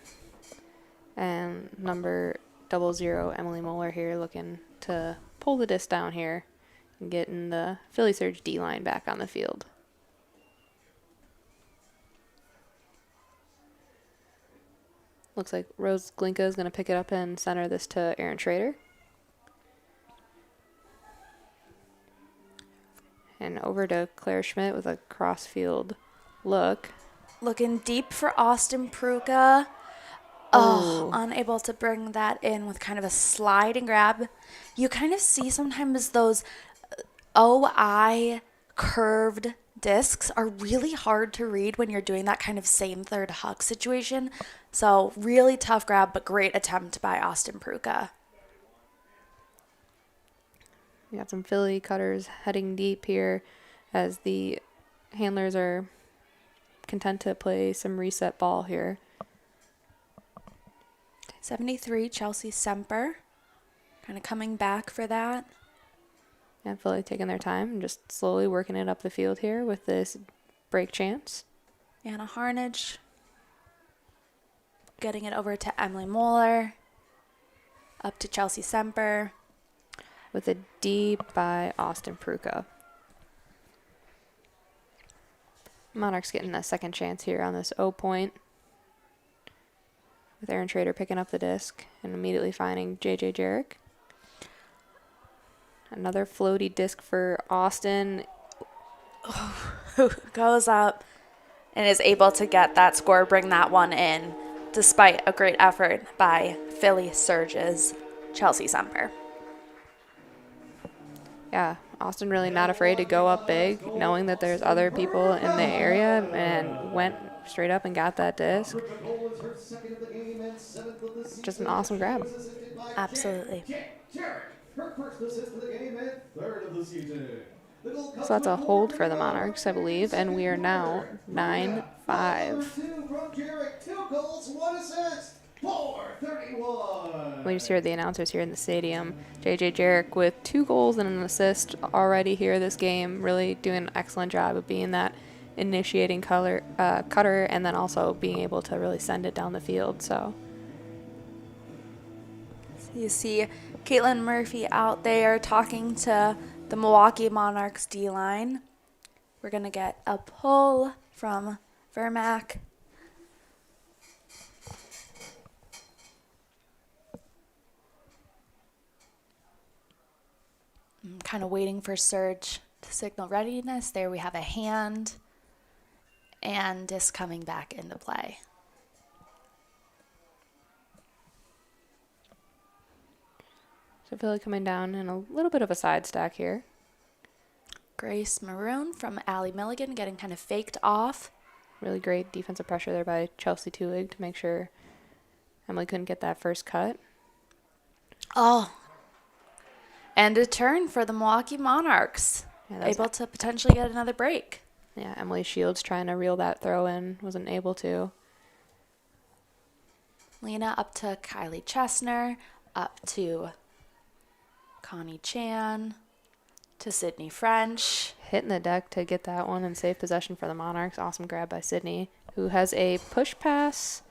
And number 00, Emily Moeller here looking to pull the disc down here and getting the Philly Surge D-line back on the field. Looks like Rose Glinka is going to pick it up and center this to Erin Schrader. And over to Claire Schmidt with a crossfield look. Looking deep for Austin Pruka. Oh, Oh, unable to bring that in with kind of a slide and grab. You kind of see sometimes those OI curved discs are really hard to read when you're doing that kind of same third huck situation. So really tough grab, but great attempt by Austin Pruka. we got some Philly cutters heading deep here as the handlers are content to play some reset ball here. 73, Chelsea Semper. Kind of coming back for that. And Philly taking their time and just slowly working it up the field here with this break chance. Anna Harnage. Getting it over to Emily Moeller. Up to Chelsea Semper. With a D by Austin Pruka. Monarchs getting a second chance here on this O point. With Aaron Trader picking up the disc and immediately finding JJ Jarek. Another floaty disc for Austin. Who goes up and is able to get that score, bring that one in, despite a great effort by Philly Surge's Chelsea Semper. Yeah, Austin really not afraid to go up big, knowing that there's other people in the area, and went straight up and got that disc. Just an awesome grab. Absolutely. Her first assist of the game and third of the season. So that's a hold for the Monarchs, I believe, and we are now 9-5. 2 from Jarek, 2 goals, 1 assist, 4:31. We just heard the announcers here in the stadium. JJ Jarek with 2 goals and an assist already here this game, really doing an excellent job of being that initiating cutter and then also being able to really send it down the field. So You see Caitlin Murphy out there talking to the Milwaukee Monarchs D-line. We're going to get a pull from Vermack. I'm kind of waiting for Surge to signal readiness. There we have a hand and disc coming back into play. So Philly coming down in a little bit of a side stack here. Grace Maroon from Allie Milligan getting kind of faked off. Really great defensive pressure there by Chelsea Tulig to make sure Emily couldn't get that first cut. Oh, and a turn for the Milwaukee Monarchs. Yeah, Able to potentially get another break. Yeah, Emily Shields trying to reel that throw in, wasn't able to. Lena up to Kylie Chesner, up to Connie Chan, to Sydney French. Hitting the deck to get that one and save possession for the Monarchs. Awesome grab by Sydney, who has a push pass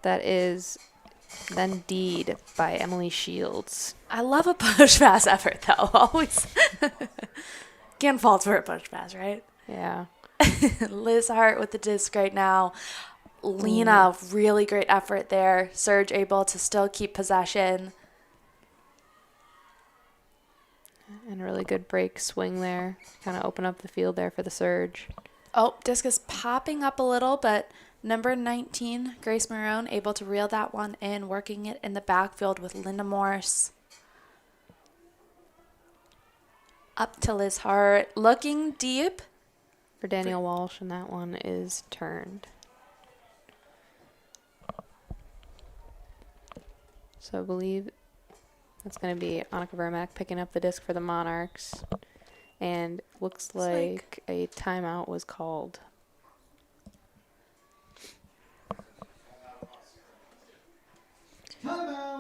that is then D'd by Emily Shields. I love a push pass effort, though. Always. Can't fault for a push pass, right? Yeah. Liz Hart with the disc right now. Lena, really great effort there. Serge able to still keep possession. And a really good break swing there. Kind of open up the field there for the Surge. Oh, disc is popping up a little, but number 19, Grace Marone, able to reel that one in, working it in the backfield with Linda Morse. Up to Liz Hart, looking deep. For Danielle Walsh, and that one is turned. So I believe that's going to be Annika Vermack picking up the disc for the Monarchs. And looks like a timeout was called.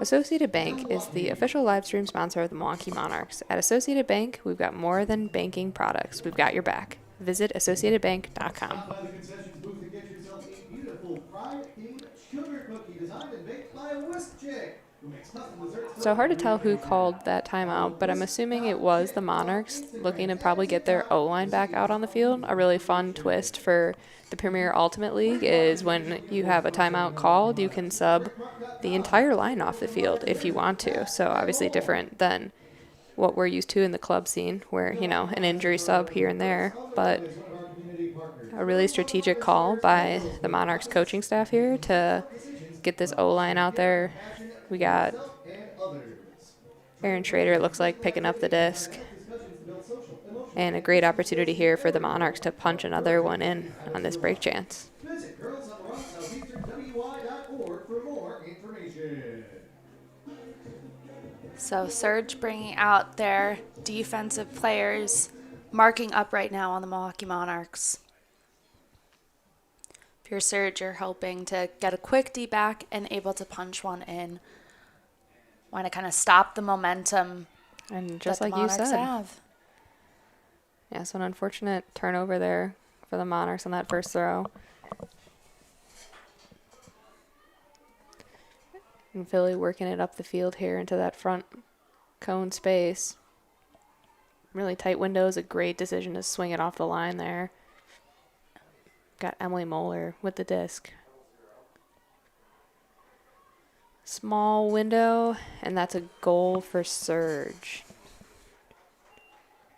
Associated Bank is the official live stream sponsor of the Milwaukee Monarchs. At Associated Bank, we've got more than banking products. We've got your back. Visit associatedbank.com. Stop by the concessions booth to get yourself a beautiful pride-themed sugar cookie designed and baked by a whisk chick who makes custom desserts. So hard to tell who called that timeout, but I'm assuming it was the Monarchs looking to probably get their O-line back out on the field. A really fun twist for the Premier Ultimate League is when you have a timeout called, you can sub the entire line off the field if you want to. So obviously different than what we're used to in the club scene where, you know, an injury sub here and there. But a really strategic call by the Monarchs coaching staff here to get this O-line out there. We got Aaron Schrader, it looks like, picking up the disc. And a great opportunity here for the Monarchs to punch another one in on this break chance. Visit girlsontherocks.southeasternwi.org for more information. So Surge bringing out their defensive players, marking up right now on the Milwaukee Monarchs. If you're Surge, you're hoping to get a quick D back and able to punch one in. Want to kind of stop the momentum And just that like the you Monarchs said. have. Yeah, so an unfortunate turnover there for the Monarchs on that first throw. And Philly working it up the field here into that front cone space. Really tight windows, a great decision to swing it off the line there. Got Emily Moeller with the disc. Small window, and that's a goal for Surge.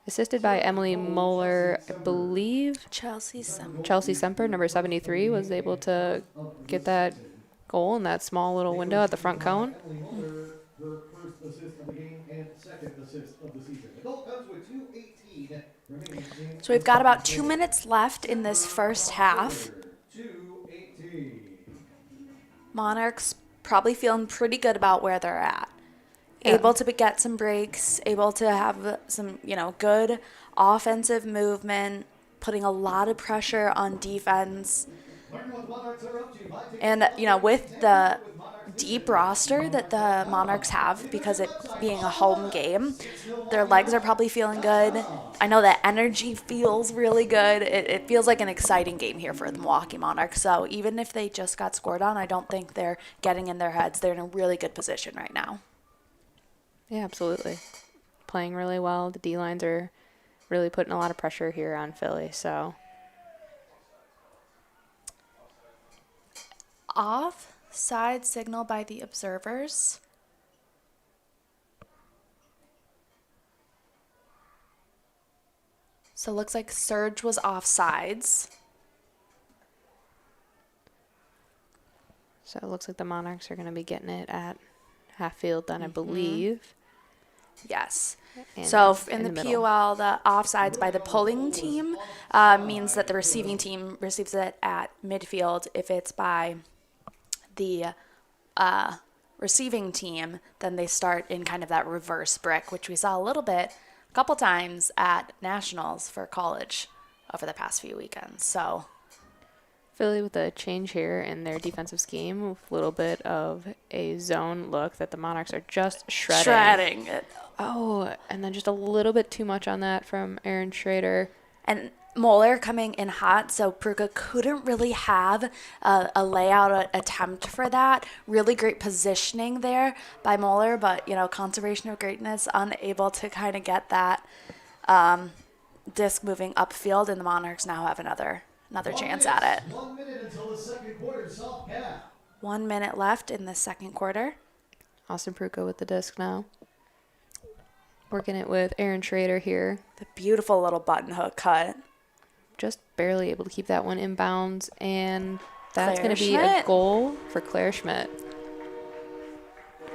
Assisted by Emily Moeller, I believe Chelsea Semper. Chelsea Semper, number 73, was able to get that goal in that small little window at the front cone. Her first assist of the game and second assist of the season. The goal comes with 2:18 remaining. So we've got about 2 minutes left in this first half. 2:18. Monarchs probably feeling pretty good about where they're at. Yeah. Able to get some breaks, able to have some, good offensive movement, putting a lot of pressure on defense. And, with the deep roster that the Monarchs have, because it being a home game, their legs are probably feeling good. I know that energy feels really good. It feels like an exciting game here for the Milwaukee Monarchs. So even if they just got scored on, I don't think they're getting in their heads. They're in a really good position right now. Yeah, absolutely. Playing really well. The D-lines are really putting a lot of pressure here on Philly, so. Offside signal by the observers. So it looks like Surge was offsides. So it looks like the Monarchs are going to be getting it at half field then, I believe. Yes. And So in the middle. PUL, the offsides by the pulling team means that the receiving team receives it at midfield. If it's by the receiving team, then they start in kind of that reverse brick, which we saw a couple times at Nationals for college over the past few weekends. So Philly with a change here in their defensive scheme, with a little bit of a zone look that the Monarchs are just shredding. it. Oh, and then just a little bit too much on that from Aaron Schrader. And Moeller coming in hot, so Pruka couldn't really have a layout attempt for that. Really great positioning there by Moeller, but, conservation of greatness, unable to kind of get that disc moving upfield, and the Monarchs now have another chance at it. 1 minute until the second quarter. Soft cap. 1 minute left in the second quarter. Austin Pruka with the disc now. Working it with Aaron Schrader here. The beautiful little button hook cut. Just barely able to keep that one in bounds, and that's Claire going to be a Schmidt. goal for Claire Schmidt.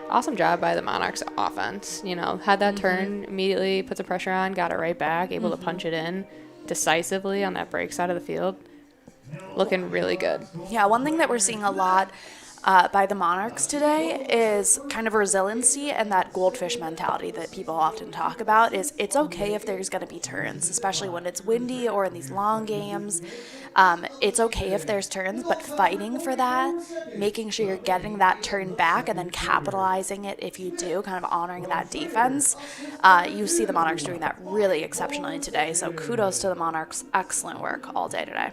Awesome job by the Monarchs offense. Had that turn, immediately put some pressure on, got it right back, able to punch it in decisively on that break side of the field. Looking really good. Yeah, one thing that we're seeing a lot by the Monarchs today is kind of resiliency and that goldfish mentality that people often talk about. Is it's okay if there's going to be turns, especially when it's windy or in these long games. It's okay if there's turns, but fighting for that, making sure you're getting that turn back and then capitalizing it if you do, kind of honoring that defense. You see the Monarchs doing that really exceptionally today, so kudos to the Monarchs. Excellent work all day today.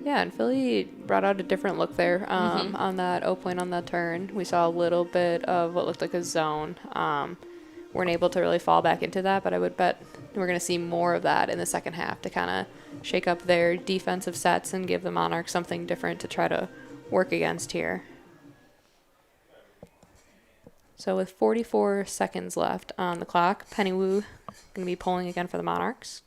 Yeah, and Philly brought out a different look there on that O-point on that turn. We saw a little bit of what looked like a zone. Weren't able to really fall back into that, but I would bet we're going to see more of that in the second half to kind of shake up their defensive sets and give the Monarchs something different to try to work against here. So with 44 seconds left on the clock, Penny Wu going to be pulling again for the Monarchs.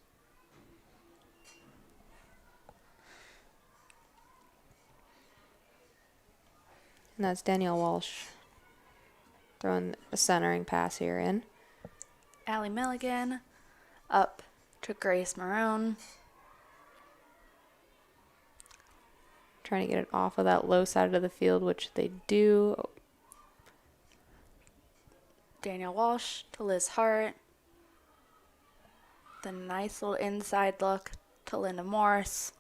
And that's Danielle Walsh throwing a centering pass here in. Allie Milligan up to Grace Maroon. Trying to get it off of that low side of the field, which they do. Danielle Walsh to Liz Hart. The nice little inside look to Linda Morse.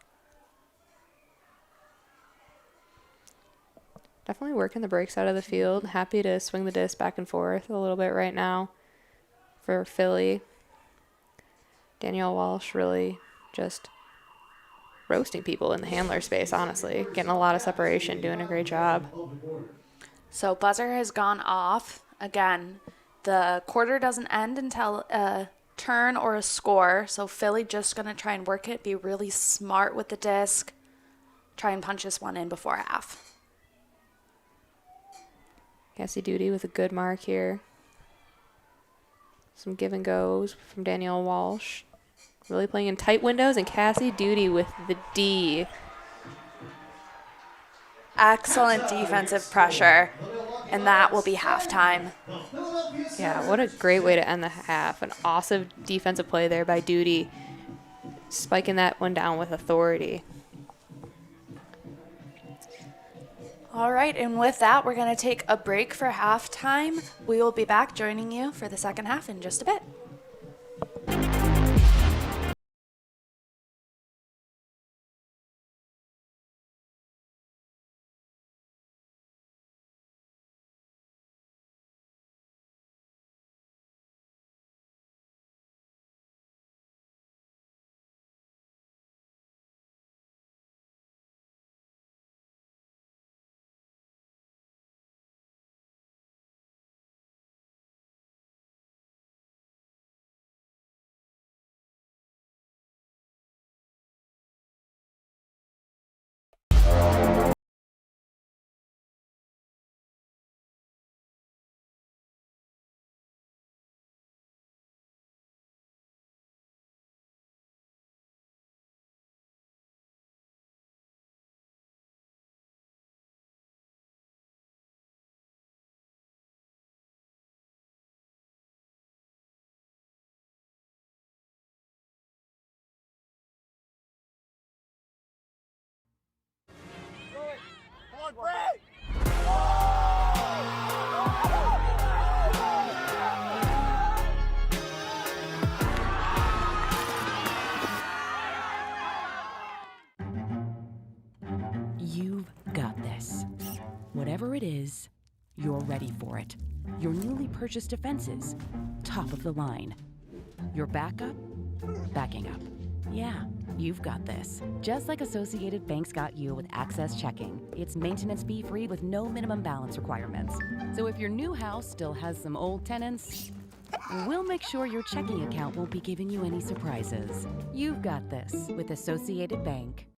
Definitely working the break side of the field. Happy to swing the disc back and forth a little bit right now for Philly. Danielle Walsh really just roasting people in the handler space, honestly. Getting a lot of separation, doing a great job. So buzzer has gone off. Again, the quarter doesn't end until a turn or a score. So Philly just going to try and work it, be really smart with the disc. Try and punch this one in before half. Cassie Duty with a good mark here. Some give and goes from Danielle Walsh. Really playing in tight windows, and Cassie Duty with the D. Excellent defensive pressure, and that will be halftime. Yeah, what a great way to end the half. An awesome defensive play there by Duty. Spiking that one down with authority. All right, and with that, we're going to take a break for halftime. We will be back joining you for the second half in just a bit. You've got this. Whatever it is, you're ready for it. Your newly purchased defenses, top of the line. Your backup, backing up. Yeah, you've got this. Just like Associated Bank's got you with Access Checking. It's maintenance fee-free with no minimum balance requirements. So if your new house still has some old tenants, we'll make sure your checking account won't be giving you any surprises. You've got this with Associated Bank.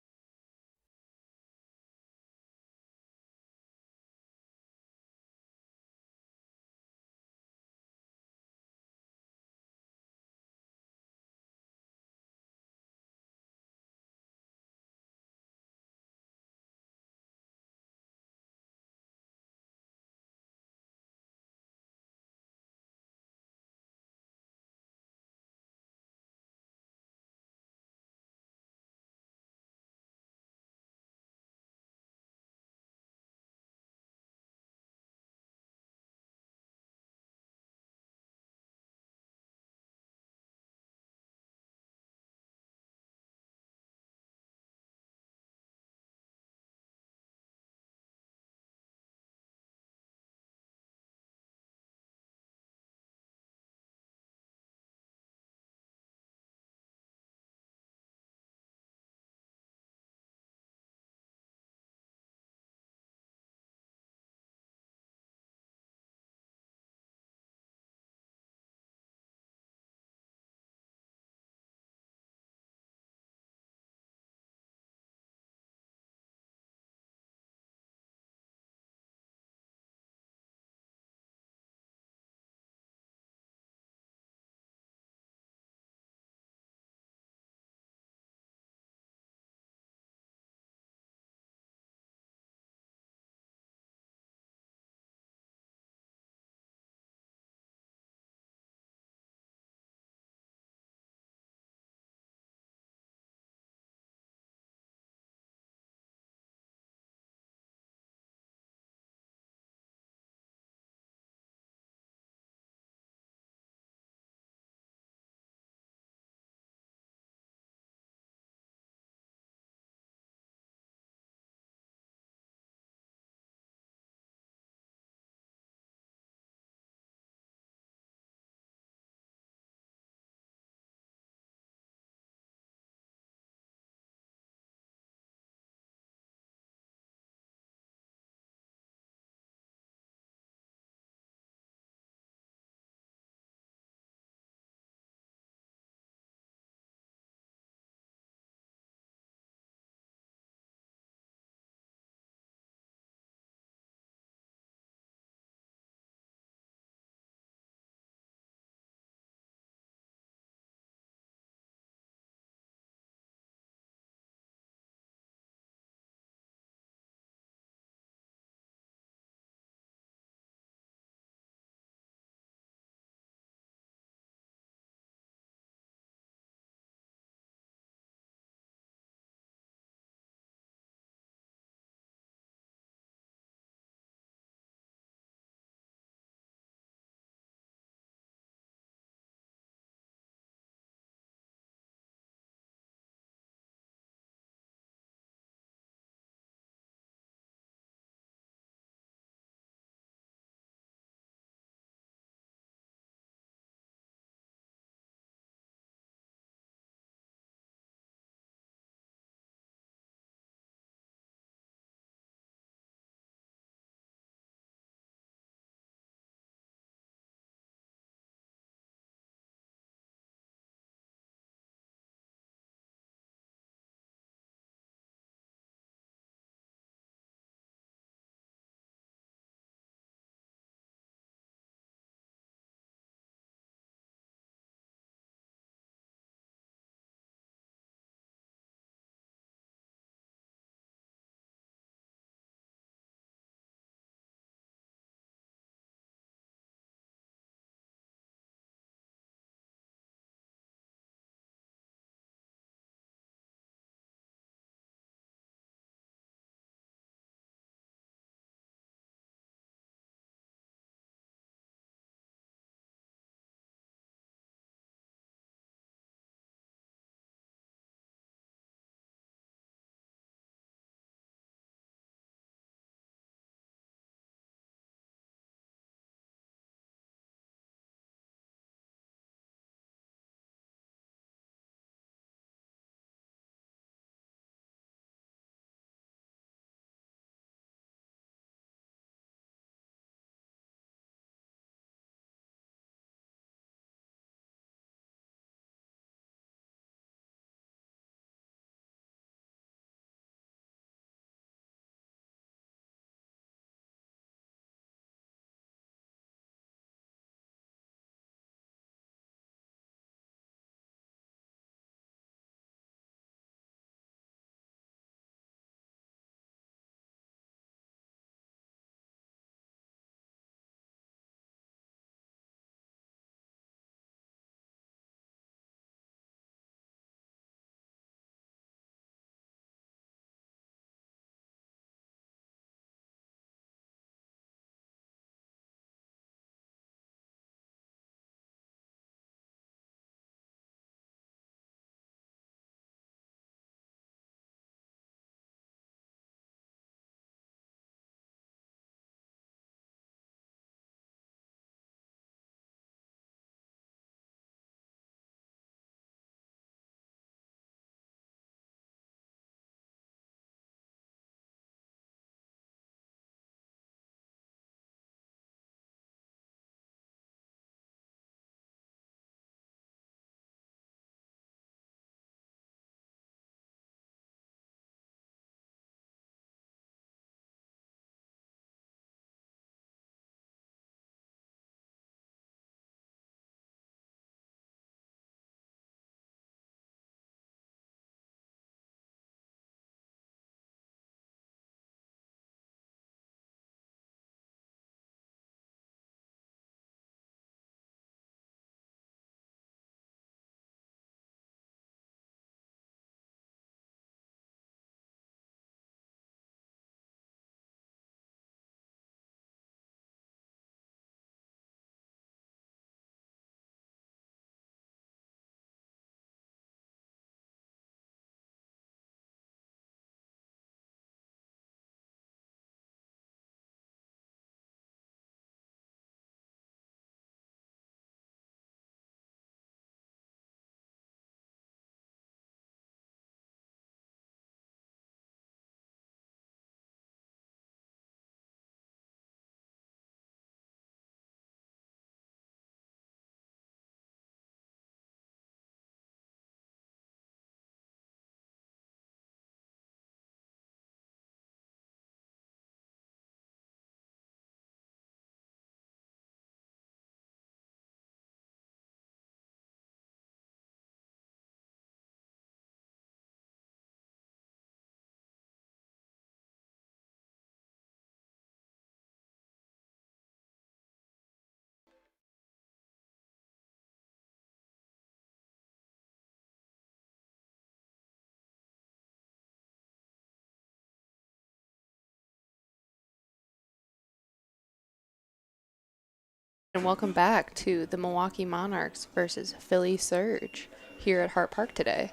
And welcome back to the Milwaukee Monarchs versus Philly Surge here at Hart Park today.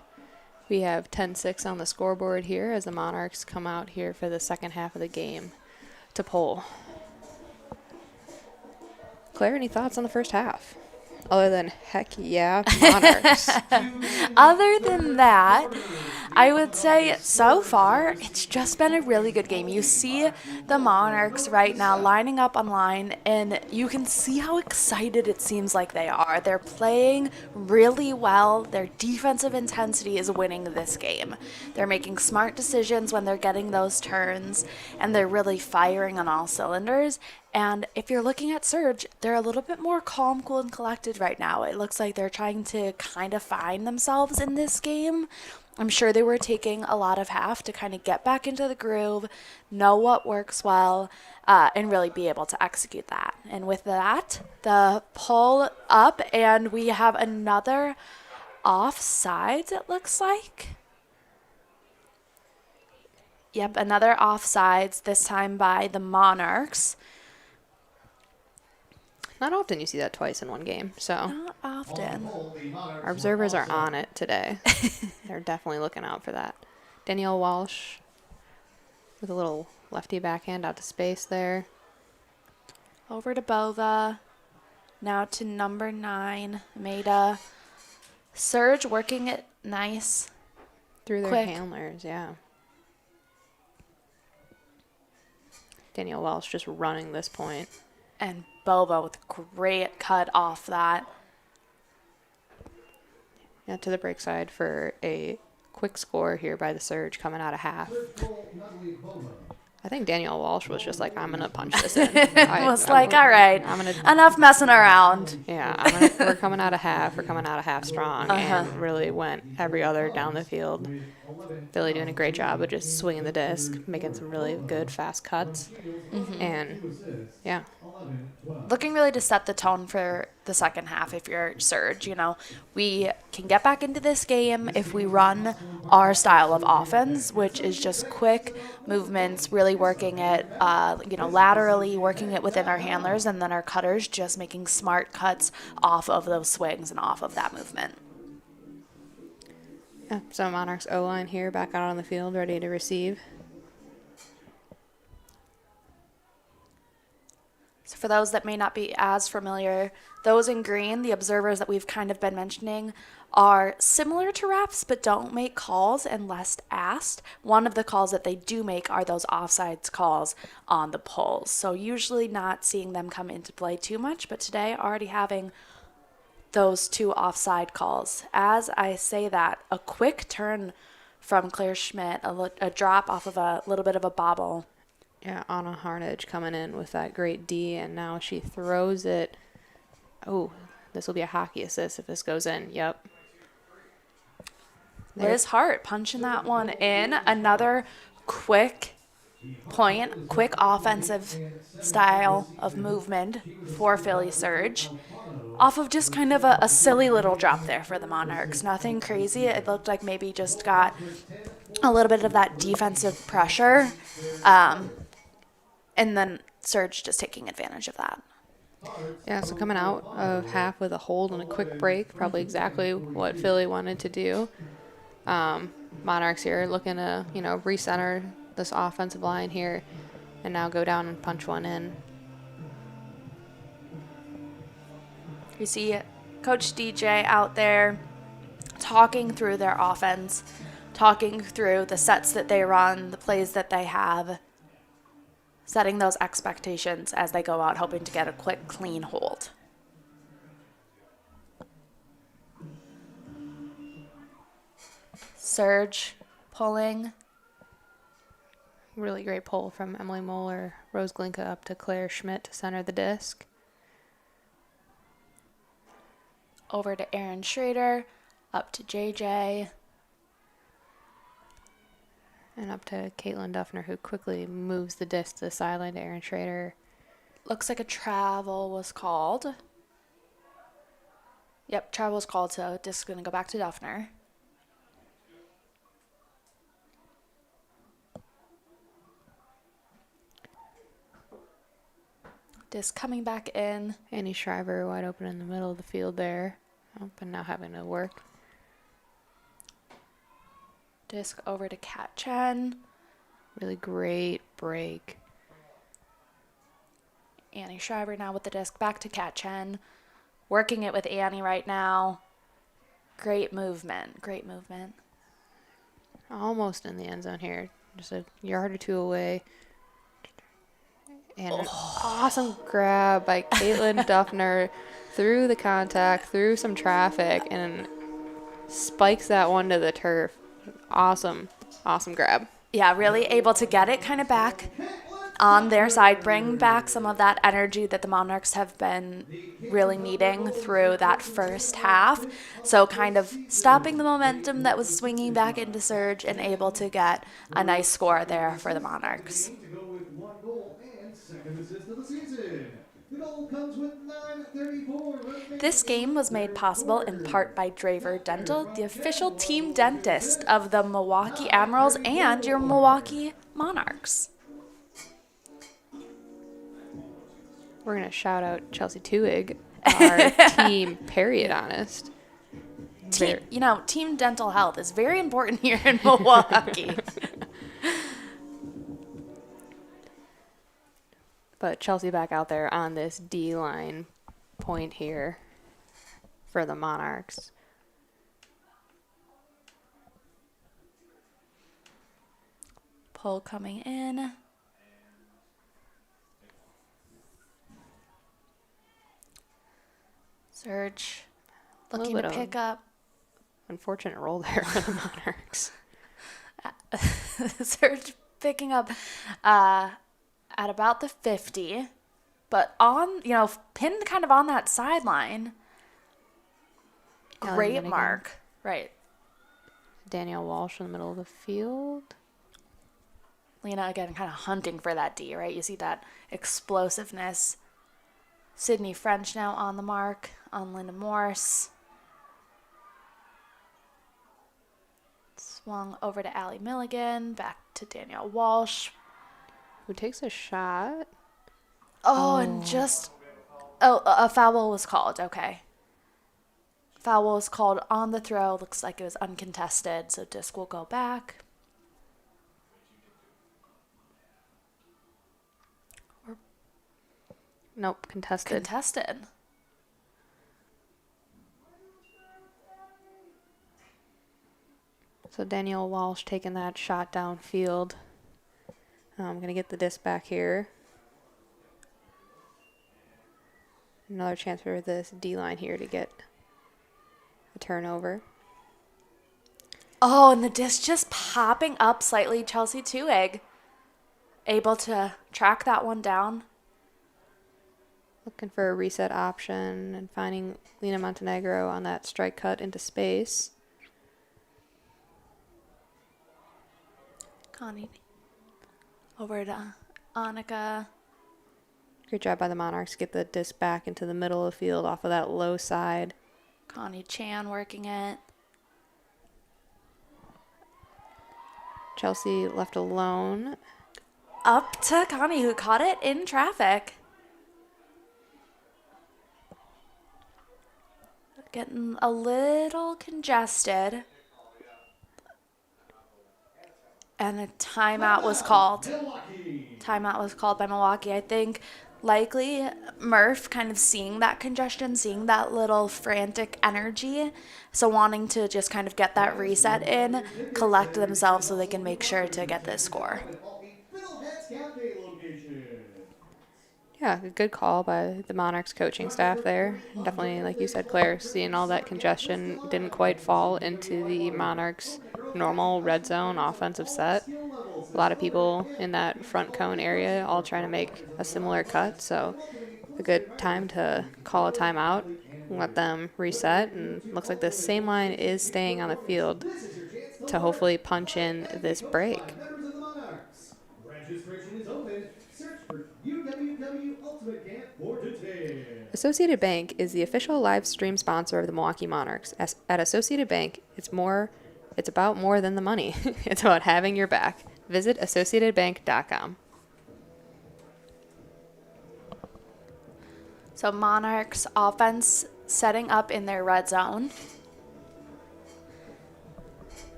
We have 10-6 on the scoreboard here as the Monarchs come out here for the second half of the game to PUL. Claire, any thoughts on the first half? Other than, heck yeah, Monarchs. Other than that, I would say so far it's just been a really good game. You see the Monarchs right now lining up on line, and you can see how excited it seems like they are. They're playing really well. Their defensive intensity is winning this game. They're making smart decisions when they're getting those turns, and they're really firing on all cylinders. And if you're looking at Surge, they're a little bit more calm, cool, and collected right now. It looks like they're trying to kind of find themselves in this game. I'm sure they were taking a lot of half to kind of get back into the groove, know what works well, and really be able to execute that. And with that, the pull up, and we have another offsides, it looks like. Yep, another offsides, this time by the Monarchs. Not often you see that twice in one game, so Not often. our observers are on it today. They're definitely looking out for that. Danielle Walsh with a little lefty backhand out to space there. Over to Bova. Now to number 9, Maida. Surge working it nice. Through their Quick. handlers, yeah. Danielle Walsh just running this point. And Bova with a great cut off that. Yeah, to the break side for a quick score here by the Surge coming out of half. I think Danielle Walsh was just like, I'm going to punch this in. I was like, all right, I'm gonna, enough messing around. yeah, we're coming out of half. We're coming out of half strong, and really went every other down the field. Philly doing a great job of just swinging the disc, making some really good fast cuts, and yeah, Looking really to set the tone for the second half if you're Surge. You know, we can get back into this game if we run our style of offense, which is just quick movements, really working it, laterally, working it within our handlers, and then our cutters just making smart cuts off of those swings and off of that movement. yeah. So Monarchs O-line here back out on the field, ready to receive. So for those that may not be as familiar, those in green, the observers that we've kind of been mentioning, are similar to refs but don't make calls unless asked. One of the calls that they do make are those offsides calls on the pulls. So usually not seeing them come into play too much, but today already having those 2 offside calls. As I say that, a quick turn from Claire Schmidt, a drop off of a little bit of a bobble. Yeah, Anna Harnage coming in with that great D, and now she throws it. Oh, this will be a hockey assist if this goes in. Yep. Liz Hart punching that one in. Another quick point, quick offensive style of movement for Philly Surge. Off of just kind of a silly little drop there for the Monarchs. Nothing crazy. It looked like maybe just got a little bit of that defensive pressure. And then Surge just taking advantage of that. Yeah, so coming out of half with a hold and a quick break, probably exactly what Philly wanted to do. Monarchs here looking to, recenter this offensive line here and now go down and punch one in. You see Coach DJ out there talking through their offense, talking through the sets that they run, the plays that they have, setting those expectations as they go out, hoping to get a quick, clean hold. Surge pulling. Really great pull from Emily Moeller, Rose Glinka up to Claire Schmidt to center the disc. Over to Erin Schrader, up to JJ. And up to Caitlin Duffner, who quickly moves the disc to the sideline to Erin Schrader. Looks like a travel was called. Yep, travel was called, so disc's going to go back to Duffner. Disc coming back in. Annie Shriver wide open in the middle of the field there. Oh, but now having to work. Disc over to Kat Chen. Really great break. Annie Shriver now with the disc back to Kat Chen. Working it with Annie right now. Great movement. Great movement. Almost in the end zone here. Just a yard or two away. And an awesome grab by Caitlin Duffner through the contact, through some traffic, and spikes that one to the turf. Awesome, awesome grab. Yeah, really able to get it kind of back on their side, bring back some of that energy that the Monarchs have been really needing through that first half. So kind of stopping the momentum that was swinging back into Surge and able to get a nice score there for the Monarchs. To go with 1 goal and second assist of the season. The goal comes with 9:34 remaining. This game was made possible in part by Draver Dental, the official team dentist of the Milwaukee Admirals and your Milwaukee Monarchs. We're going to shout out Chelsea Tuig, our team periodontist. Team dental health is very important here in Milwaukee. But Chelsea back out there on this D-line point here for the Monarchs. PUL coming in. Surge looking to pick up. Unfortunate roll there for the Monarchs. Surge picking up at about the 50, but pinned kind of on that sideline. Great mark. Right. Danielle Walsh in the middle of the field. Lena again kind of hunting for that D, right? You see that explosiveness. Sydney French now on the mark on Linda Morse. Swung over to Allie Milligan, back to Danielle Walsh. Who takes a shot. And a foul was called. Okay. Foul was called on the throw. Looks like it was uncontested, so disc will go back. Nope, contested. So Danielle Walsh taking that shot downfield. I'm going to get the disc back here. Another chance for this D-line here to get a turnover. Oh, and the disc just popping up slightly. Chelsea Tuig able to track that one down. Looking for a reset option and finding Lena Montenegro on that strike cut into space. Connie over to Annika. Great job by the Monarchs. Get the disc back into the middle of the field off of that low side. Connie Chan working it. Chelsea left alone. Up to Connie, who caught it in traffic. Getting a little congested. And a timeout was called. Timeout was called by Milwaukee. I think likely Murph kind of seeing that congestion, seeing that little frantic energy, so wanting to just kind of get that reset in, collect themselves so they can make sure to get this score. Yeah, a good call by the Monarchs coaching staff there. Definitely, like you said, Claire, seeing all that congestion didn't quite fall into the Monarchs' normal red zone offensive set. A lot of people in that front cone area all trying to make a similar cut, so a good time to call a timeout, let them reset, and looks like the same line is staying on the field to hopefully punch in this break. Registration is open. Search for UWW Ultimate Camp for details. Associated Bank is the official live stream sponsor of the Milwaukee Monarchs. At Associated Bank, it's about more than the money. It's about having your back. Visit associatedbank.com. So Monarchs offense setting up in their red zone.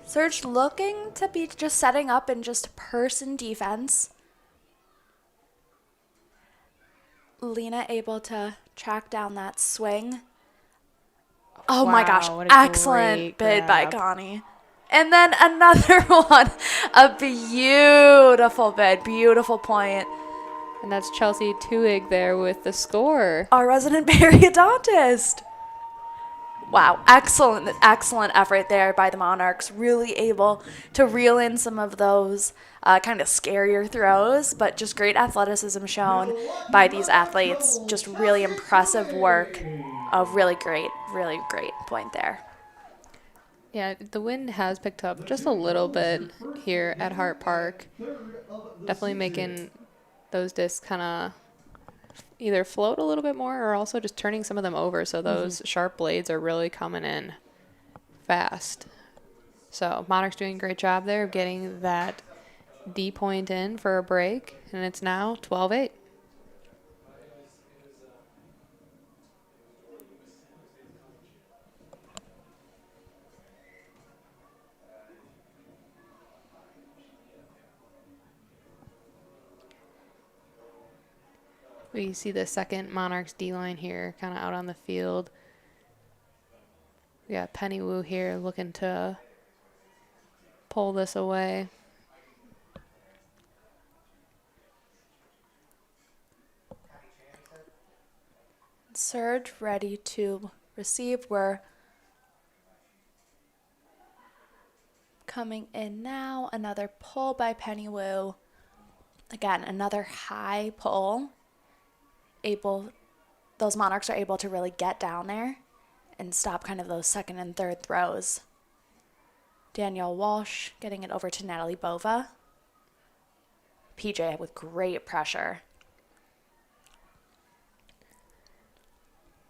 Surge looking to be just setting up in just person defense. Lena able to track down that swing. Oh my gosh, Wow, what a excellent great bid by grab. Connie. And then another one, a beautiful bid, beautiful point. And that's Chelsea Tuig there with the score. Our resident periodontist. Wow, excellent effort there by the Monarchs. Really able to reel in some of those kind of scarier throws, but just great athleticism shown by these athletes. Just really impressive work. A really great point there. Yeah, the wind has picked up just a little bit here at Hart Park. Definitely making those discs kind of either float a little bit more or also just turning some of them over, so those sharp blades are really coming in fast. So Monarchs doing a great job there of getting that D point in for a break, and it's now 12-8. We see the second Monarchs D-line here kind of out on the field. We got Penny Wu here looking to pull this away. Surge ready to receive. We're coming in now. Another pull by Penny Wu. Again, another high pull. Those Monarchs are able to really get down there and stop kind of those second and third throws. Danielle Walsh getting it over to Natalie Bova. PJ with great pressure.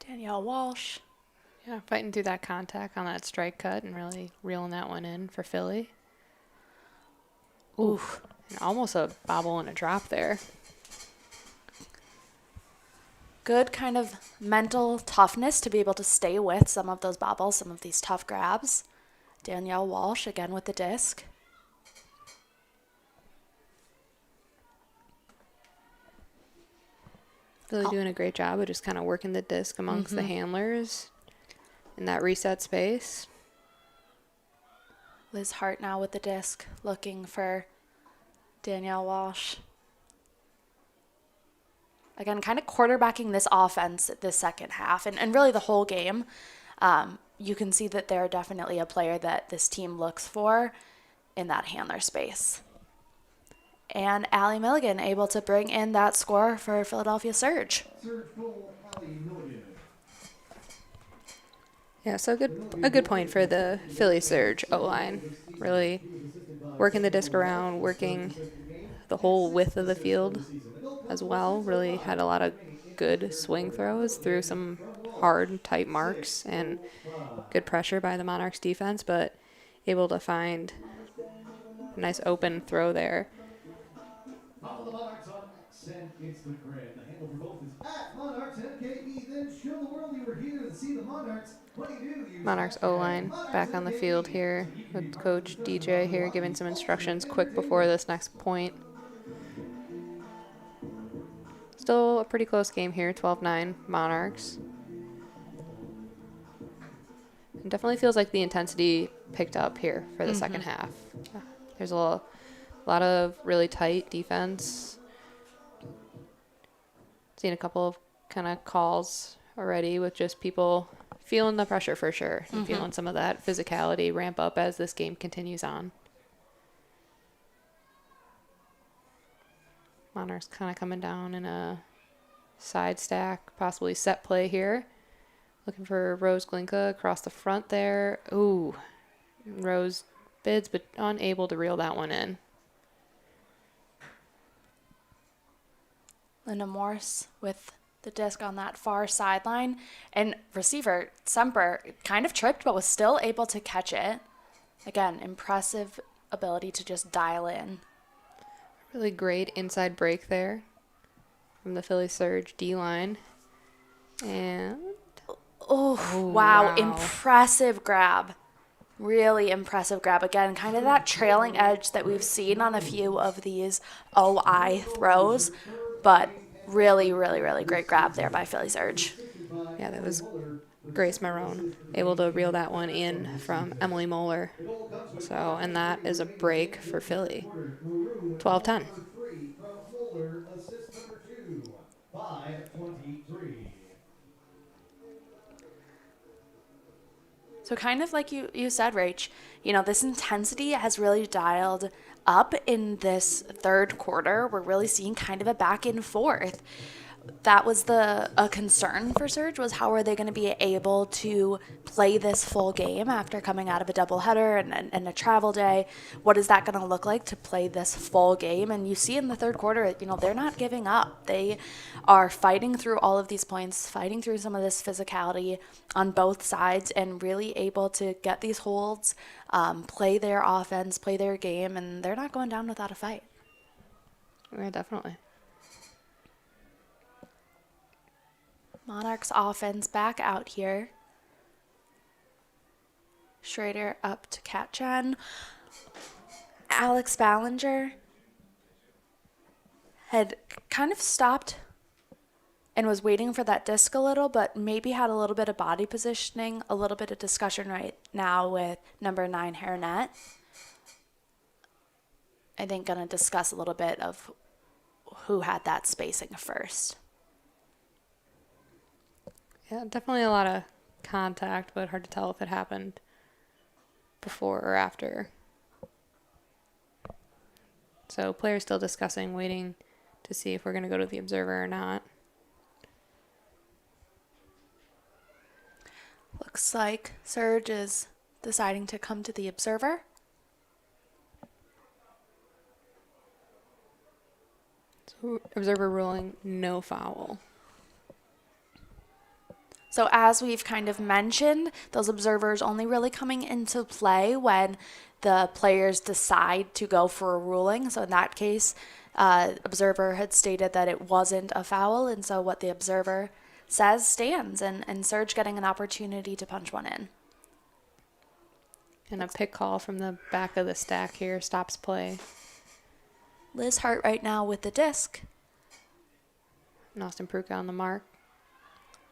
Danielle Walsh. Yeah, fighting through that contact on that strike cut and really reeling that one in for Philly. Oof. And almost a bobble and a drop there. Good kind of mental toughness to be able to stay with some of those bobbles, some of these tough grabs. Danielle Walsh again with the disc. Really doing a great job of just kind of working the disc amongst the handlers in that reset space. Liz Hart now with the disc, looking for Danielle Walsh. Again, kind of quarterbacking this offense this second half and really the whole game. You can see that they're definitely a player that this team looks for in that handler space. And Allie Milligan able to bring in that score for Philadelphia Surge. Yeah, so a good point for the Philly Surge O-line. Really working the disc around, working the whole width of the field as well. Really had a lot of good swing throws through some hard, tight marks and good pressure by the Monarchs defense, but able to find a nice open throw there. Follow the Monarchs on X and Instagram. The handle for both is @MonarchsMKE. Then show the world you were here to see the Monarchs. What do you do? Monarchs O-line back on the field here with Coach DJ here giving some instructions quick before this next point. Still a pretty close game here, 12-9 Monarchs. It definitely feels like the intensity picked up here for the second half. There's a lot of really tight defense. Seen a couple of kind of calls already with just people feeling the pressure for sure and feeling some of that physicality ramp up as this game continues on. Monarchs kind of coming down in a side stack, possibly set play here. Looking for Rose Glinka across the front there. Ooh, Rose bids but unable to reel that one in. Linda Morse with the disc on that far sideline. And receiver Semper kind of tripped but was still able to catch it. Again, impressive ability to just dial in. Really great inside break there. from the Philly Surge D line. And Oh, wow. Impressive grab. Really impressive grab. Again, kind of that trailing edge that we've seen on a few of these OI throws, but really, really, really great grab there by Philly Surge. yeah, that was Grace Marone able to reel that one in from Emily Moeller. So, and that is a break for Philly. 12-10. 5-23. So kind of like you said, Rach, this intensity has really dialed up in this third quarter. We're really seeing kind of a back and forth. That was a concern for Surge, was how are they going to be able to play this full game after coming out of a doubleheader and a travel day. What is that going to look like to play this full game? And you see in the third quarter, they're not giving up. They are fighting through all of these points, fighting through some of this physicality on both sides, and really able to get these holds, play their offense, play their game, and they're not going down without a fight. Yeah, definitely. Monarchs offense back out here. Schrader up to Katchen. Alex Ballinger had kind of stopped and was waiting for that disc a little, but maybe had a little bit of body positioning, a little bit of discussion right now with number 9 Hairnet. I think going to discuss a little bit of who had that spacing first. Yeah, definitely a lot of contact, but hard to tell if it happened before or after. So players still discussing, waiting to see if we're going to go to the observer or not. Looks like Surge is deciding to come to the observer. So observer ruling no foul. So as we've kind of mentioned, those observers only really coming into play when the players decide to go for a ruling. So in that case, observer had stated that it wasn't a foul, and so what the observer says stands, and Surge getting an opportunity to punch one in. And a pick call from the back of the stack here stops play. Liz Hart right now with the disc. And Austin Pruka on the mark.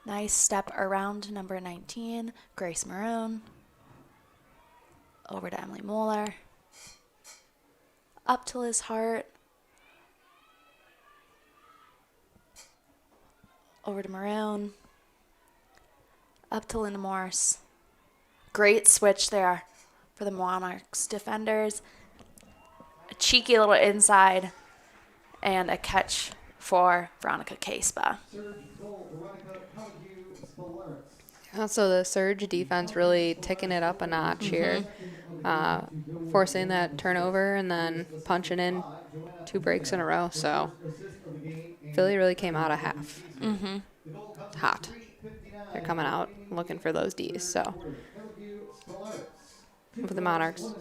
Nice step around number 19, Grace Marone. Over to Emily Moeller. Up to Liz Hart. Over to Marone. Up to Linda Morse. Great switch there for the Monarchs defenders. A cheeky little inside and a catch for Veronica Caspa. Also, the Surge defense really ticking it up a notch here, forcing that turnover and then punching in 2 breaks in a row. So Philly really came out a half hot. They're coming out looking for those Ds. So for the Monarchs.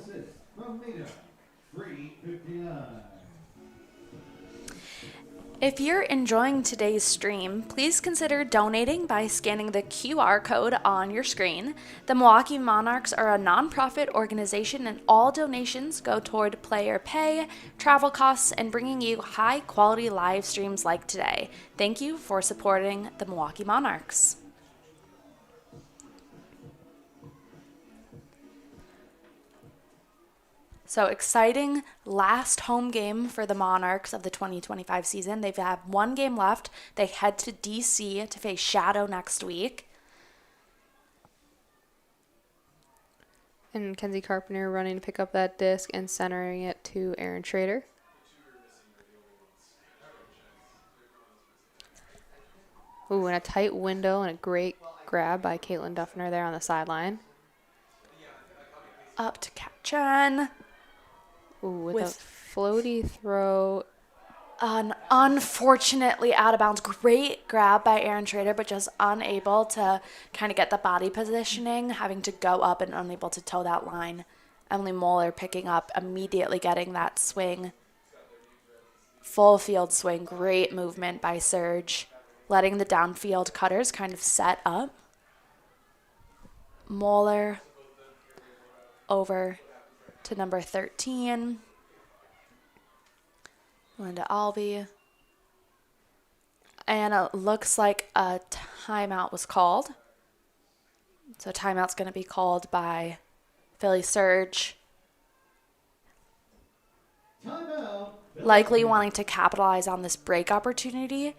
If you're enjoying today's stream, please consider donating by scanning the QR code on your screen. The Milwaukee Monarchs are a nonprofit organization, and all donations go toward player pay, travel costs, and bringing you high-quality live streams like today. Thank you for supporting the Milwaukee Monarchs. So exciting last home game for the Monarchs of the 2025 season. They have 1 game left. They head to DC to face Shadow next week. And Kenzie Carpenter running to pick up that disc and centering it to Aaron Schrader. Ooh, and a tight window and a great grab by Caitlin Duffner there on the sideline. Up to Katchen. Ooh, with a floaty throw. Unfortunately out of bounds. Great grab by Aaron Schrader, but just unable to kind of get the body positioning, having to go up and unable to toe that line. Emily Moeller picking up, immediately getting that swing Full field swing, great movement by Serge, letting the downfield cutters kind of set up. Moeller over to number 13. Linda Alvey. And it looks like a timeout was called. So timeout's going to be called by Philly Surge. Timeout. Likely wanting to capitalize on this break opportunity.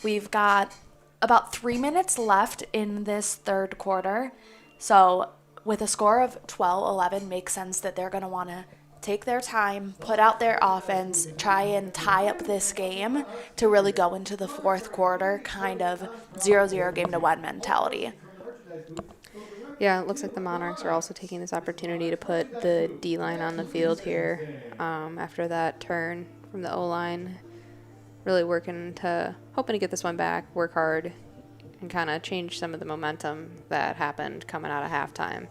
We've got about 3 minutes left in this third quarter. So with a score of 12-11, makes sense that they're going to want to take their time, put out their offense, try and tie up this game to really go into the fourth quarter, kind of 0-0 game to win mentality. Yeah, it looks like the Monarchs are also taking this opportunity to put the D-line on the field here after that turn from the O-line. Really hoping to get this one back, work hard, and kind of change some of the momentum that happened coming out of halftime.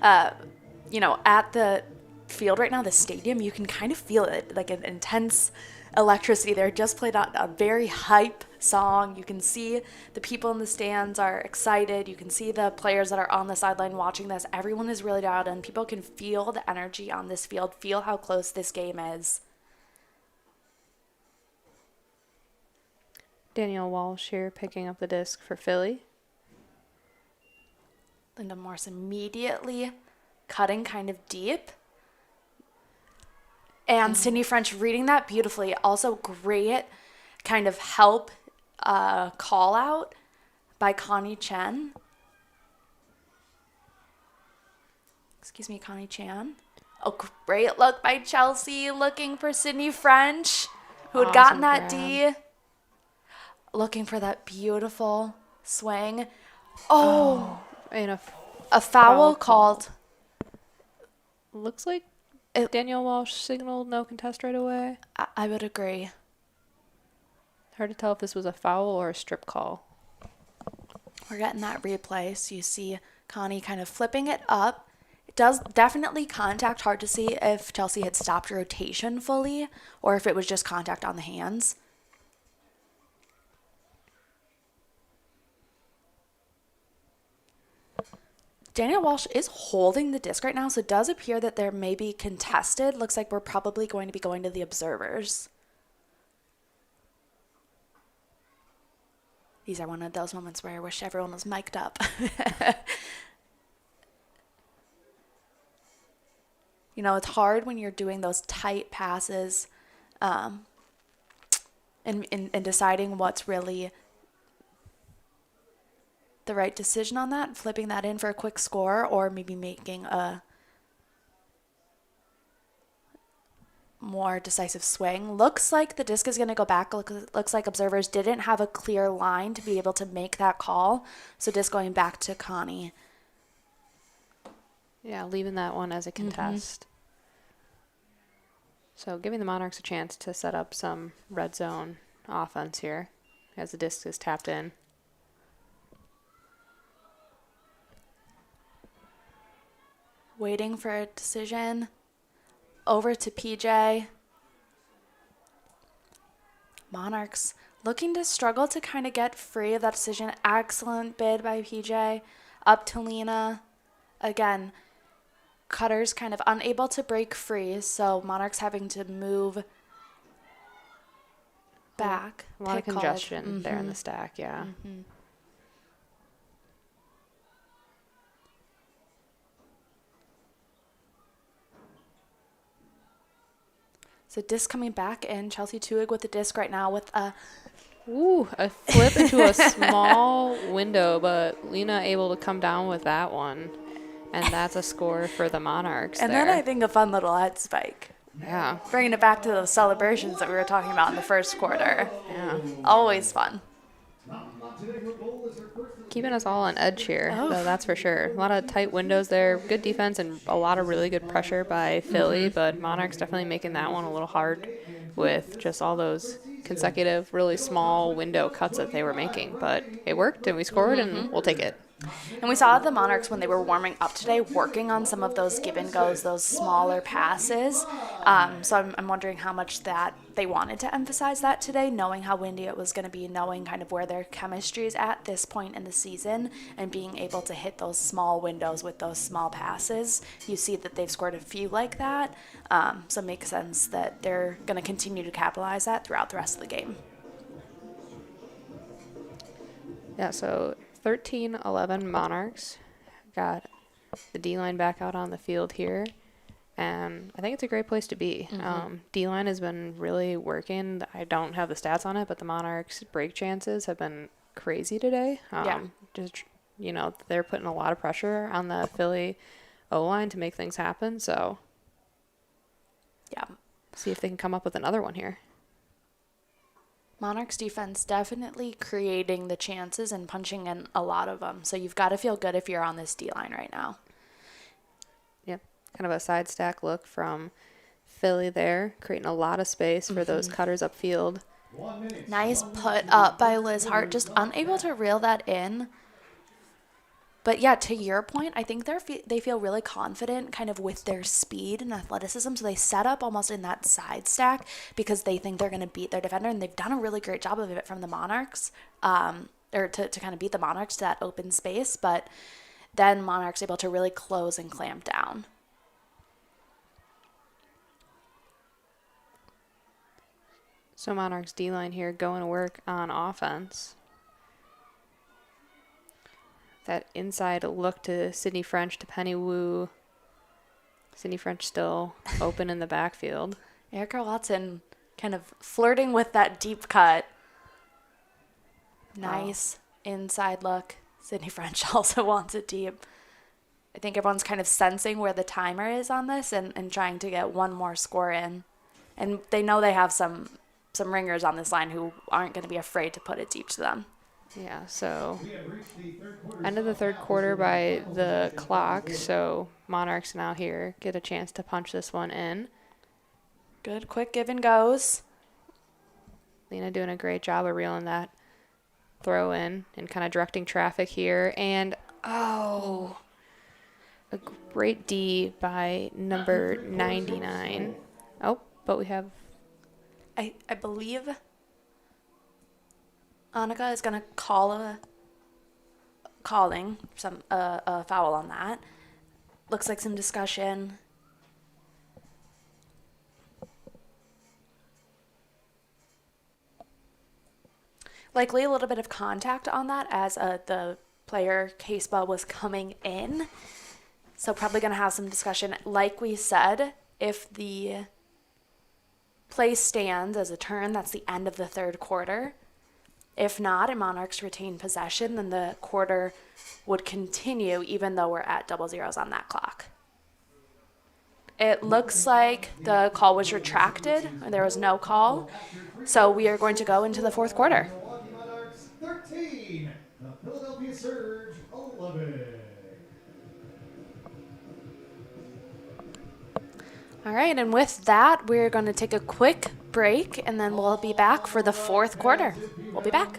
At the field right now, the stadium, you can kind of feel it, like an intense electricity there. Just played out a very hype song. You can see the people in the stands are excited. You can see the players that are on the sideline watching this. Everyone is really dialed in. People can feel the energy on this field, feel how close this game is. Danielle Walsh here picking up the disc for Philly. Linda Morse immediately cutting kind of deep. And Sydney French reading that beautifully. Also great kind of help call out by Connie Chen. Connie Chan. A great look by Chelsea looking for Sydney French, who had gotten that grab. D. Looking for that beautiful swing. Oh, And a foul called. Looks like Danielle Walsh signaled no contest right away. I would agree. Hard to tell if this was a foul or a strip call. We're getting that replay, so you see Connie kind of flipping it up. It does definitely contact. Hard to see if Chelsea had stopped rotation fully or if it was just contact on the hands. Danielle Walsh is holding the disc right now, so it does appear that there may be contested. Looks like we're probably going to be going to the observers. These are one of those moments where I wish everyone was mic'd up. It's hard when you're doing those tight passes and deciding what's really the right decision on that, flipping that in for a quick score or maybe making a more decisive swing. Looks like the disc is going to go back. Looks like observers didn't have a clear line to be able to make that call. So disc going back to Connie. Yeah, leaving that one as a contest. So giving the Monarchs a chance to set up some red zone offense here as the disc is tapped in. Waiting for a decision. Over to PJ. Monarchs looking to struggle to kind of get free of that decision. Excellent bid by PJ. Up to Lena. Again, cutters kind of unable to break free, so Monarchs having to move back. A lot of congestion there in the stack, yeah. So disc coming back in. Chelsea Tuig with the disc right now with a flip into a small window, but Lena able to come down with that one. And that's a score for the Monarchs. And then I think a fun little head spike. Yeah. Bringing it back to those celebrations that we were talking about in the first quarter. Yeah. Always fun. Keeping us all on edge here, though, that's for sure. A lot of tight windows there, good defense, and a lot of really good pressure by Philly, but Monarchs definitely making that one a little hard with just all those consecutive, really small window cuts that they were making. But it worked, and we scored, and we'll take it. And we saw the Monarchs when they were warming up today working on some of those give and goes, those smaller passes. So I'm wondering how much that they wanted to emphasize that today, knowing how windy it was going to be, knowing kind of where their chemistry is at this point in the season, and being able to hit those small windows with those small passes. You see that they've scored a few like that. So it makes sense that they're going to continue to capitalize that throughout the rest of the game. Yeah, so 13-11 Monarchs got the D-line back out on the field here. And I think it's a great place to be. D-line has been really working. I don't have the stats on it, but the Monarchs' break chances have been crazy today. Just, they're putting a lot of pressure on the Philly O-line to make things happen. So, Yeah. see if they can come up with another one here. Monarchs defense definitely creating the chances and punching in a lot of them. So you've got to feel good if you're on this D-line right now. Yep. Kind of a side stack look from Philly there, creating a lot of space for those cutters upfield. Nice put up by Liz Hart, just unable to reel that in. But yeah, to your point, I think they feel really confident kind of with their speed and athleticism. So they set up almost in that side stack because they think they're going to beat their defender. And they've done a really great job of it from the Monarchs, or to kind of beat the Monarchs to that open space. But then Monarchs able to really close and clamp down. So Monarchs D-line here going to work on offense. That inside look to Sydney French to Penny Wu. Sydney French still open in the backfield. Erica Watson kind of flirting with that deep cut. Nice inside look. Sydney French also wants it deep. I think everyone's kind of sensing where the timer is on this and trying to get one more score in. And they know they have some ringers on this line who aren't going to be afraid to put it deep to them. Yeah, so end of the third quarter by the clock, so Monarchs now here get a chance to punch this one in. Good quick give and goes. Lena doing a great job of reeling that throw in and kind of directing traffic here. And, a great D by number 99. Oh, but we have... I believe Annika is going to call a foul on that. Looks like some discussion. Likely a little bit of contact on that as the player Caseba was coming in. So probably going to have some discussion. Like we said, if the play stands as a turn, that's the end of the third quarter. If not, and Monarchs retain possession, then the quarter would continue even though we're at double zeros on that clock. It looks like the call was retracted. There was no call. So we are going to go into the fourth quarter. Milwaukee Monarchs 13, the Philadelphia Surge 11. All right, and with that, we're going to take a quick break, and then we'll be back for the fourth quarter. We'll be back.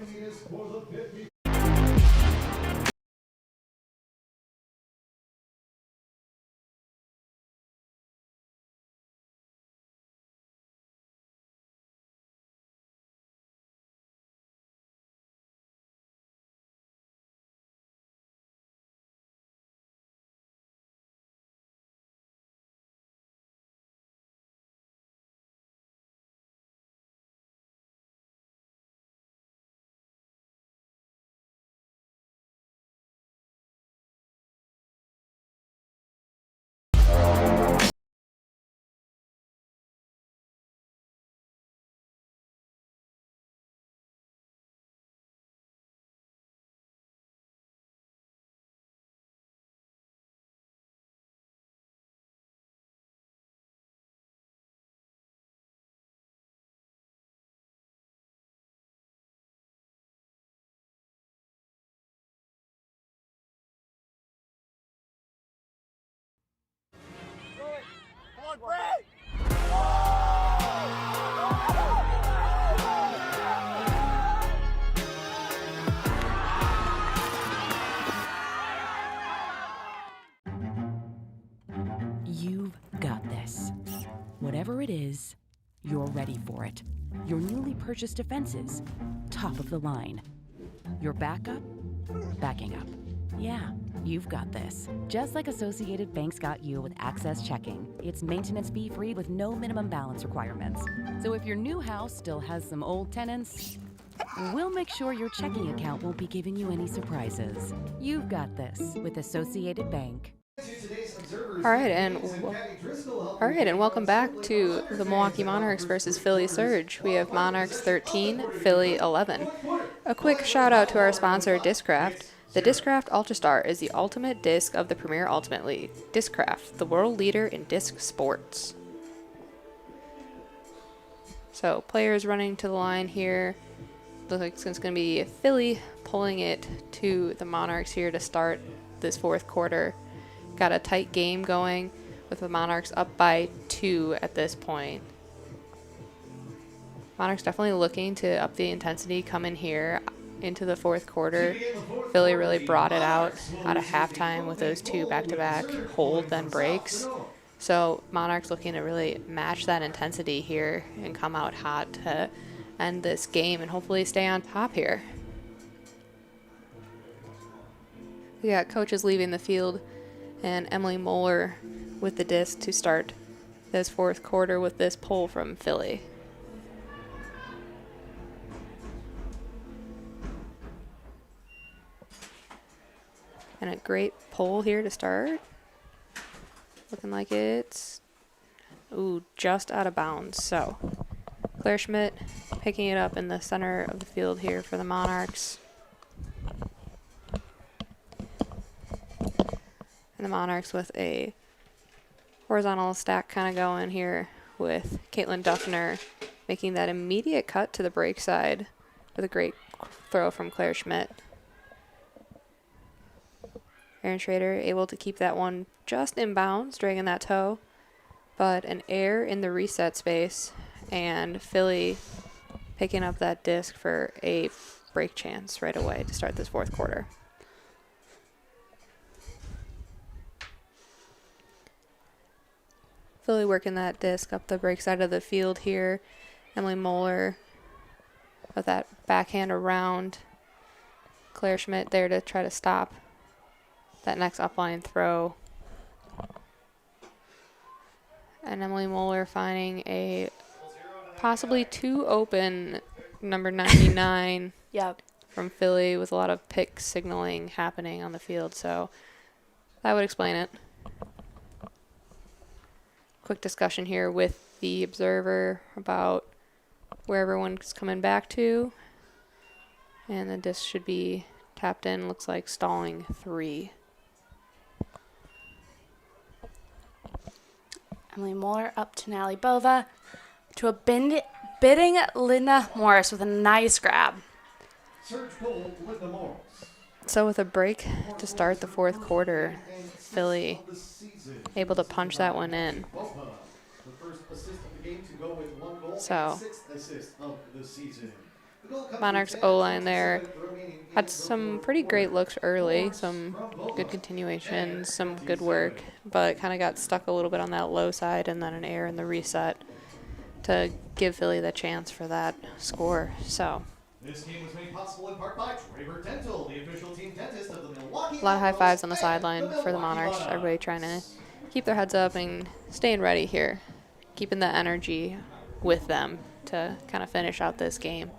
Whatever it is, you're ready for it. Your newly purchased defenses, top of the line. Your backup, backing up. Yeah, you've got this. Just like Associated Bank's got you with Access Checking. It's maintenance fee-free with no minimum balance requirements. So if your new house still has some old tenants, we'll make sure your checking account won't be giving you any surprises. You've got this with Associated Bank. All right, and welcome back to the Milwaukee Monarchs versus Philly Surge. We have Monarchs 13, Philly 11. A quick shout out to our sponsor, Discraft. The Discraft Ultrastar is the ultimate disc of the Premier Ultimate League. Discraft, the world leader in disc sports. So players running to the line here. Looks like it's going to be Philly pulling it to the Monarchs here to start this fourth quarter. Got a tight game going with the Monarchs up by 2 at this point. Monarchs definitely looking to up the intensity coming here into the fourth quarter. Philly really brought it out of halftime with those 2 back-to-back hold then breaks. So Monarchs looking to really match that intensity here and come out hot to end this game and hopefully stay on top here. We got coaches leaving the field and Emily Moeller with the disc to start this fourth quarter with this pull from Philly. And a great pull here to start. Looking like it's, just out of bounds. So Claire Schmidt picking it up in the center of the field here for the Monarchs. And the Monarchs with a horizontal stack kind of going here with Caitlin Duffner making that immediate cut to the break side with a great throw from Claire Schmidt. Erin Schrader able to keep that one just in bounds, dragging that toe, but an error in the reset space, and Philly picking up that disc for a break chance right away to start this fourth quarter. Philly working that disc up the break side of the field here. Emily Moeller with that backhand around. Claire Schmidt there to try to stop that next upline throw. And Emily Moeller finding a possibly too open number 99 Yep. from Philly with a lot of pick signaling happening on the field. So that would explain it. Quick discussion here with the observer about where everyone's coming back to. And the disc should be tapped in, looks like stalling 3. Emily Moeller up to Nally Bova to a bidding Linda Morris with a nice grab. So with a break to start the fourth quarter, Philly able to punch that one in. So Monarchs O-line there had some pretty great looks early, some good continuations, some good work, but kind of got stuck a little bit on that low side and then an error in the reset to give Philly the chance for that score. So This game was made possible in part by Traver Dental, the official team dentist of the Milwaukee. a lot of high fives on the sideline for the Monarchs. Everybody trying to keep their heads up and staying ready here, keeping the energy with them to kind of finish out this game.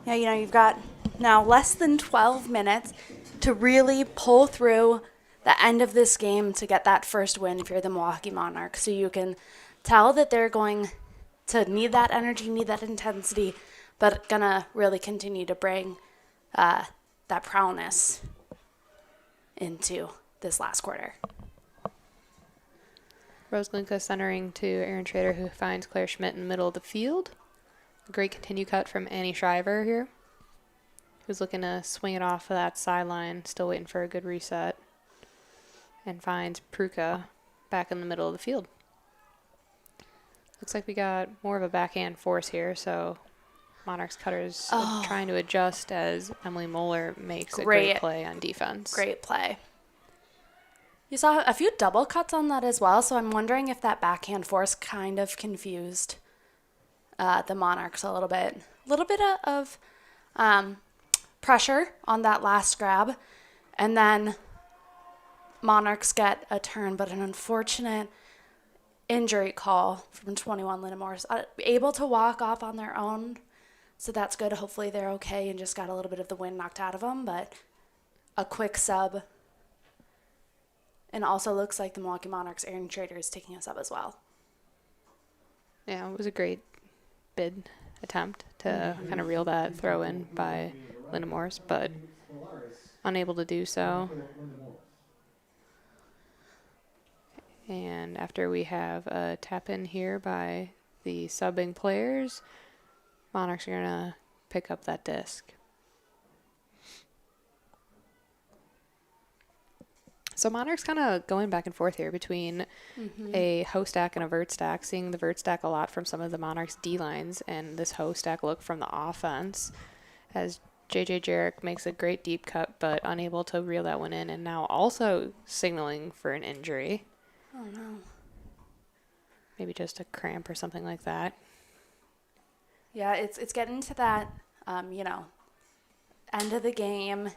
Yeah, you've got now less than 12 minutes to really pull through the end of this game to get that first win if you're the Milwaukee Monarchs. So you can tell that they're going to need that energy, need that intensity, but gonna really continue to bring that prowess into this last quarter. Rose Glinka centering to Erin Schrader, who finds Claire Schmidt in the middle of the field. A great continue cut from Annie Shriver here, who's looking to swing it off of that sideline, still waiting for a good reset, and finds Pruka back in the middle of the field. Looks like we got more of a backhand force here, so Monarchs cutters trying to adjust as Emily Moeller makes a great play on defense. Great play. You saw a few double cuts on that as well, so I'm wondering if that backhand force kind of confused the Monarchs a little bit. A little bit of pressure on that last grab, and then Monarchs get a turn, but an unfortunate injury call from 21 Linda Morris. Able to walk off on their own, so that's good. Hopefully they're okay and just got a little bit of the wind knocked out of them, but a quick sub. And also looks like the Milwaukee Monarchs Aaron Trader is taking a sub as well. Yeah, it was a great bid attempt to kind of reel that throw in by Linda Morris, but unable to do so. And after we have a tap in here by the subbing players, Monarchs are going to pick up that disc. So Monarchs kind of going back and forth here between a hoe stack and a vert stack, seeing the vert stack a lot from some of the Monarchs D-lines and this hoe stack look from the offense as JJ Jarek makes a great deep cut but unable to reel that one in, and now also signaling for an injury. Oh, no. Maybe just a cramp or something like that. Yeah, it's getting to that, end of the game.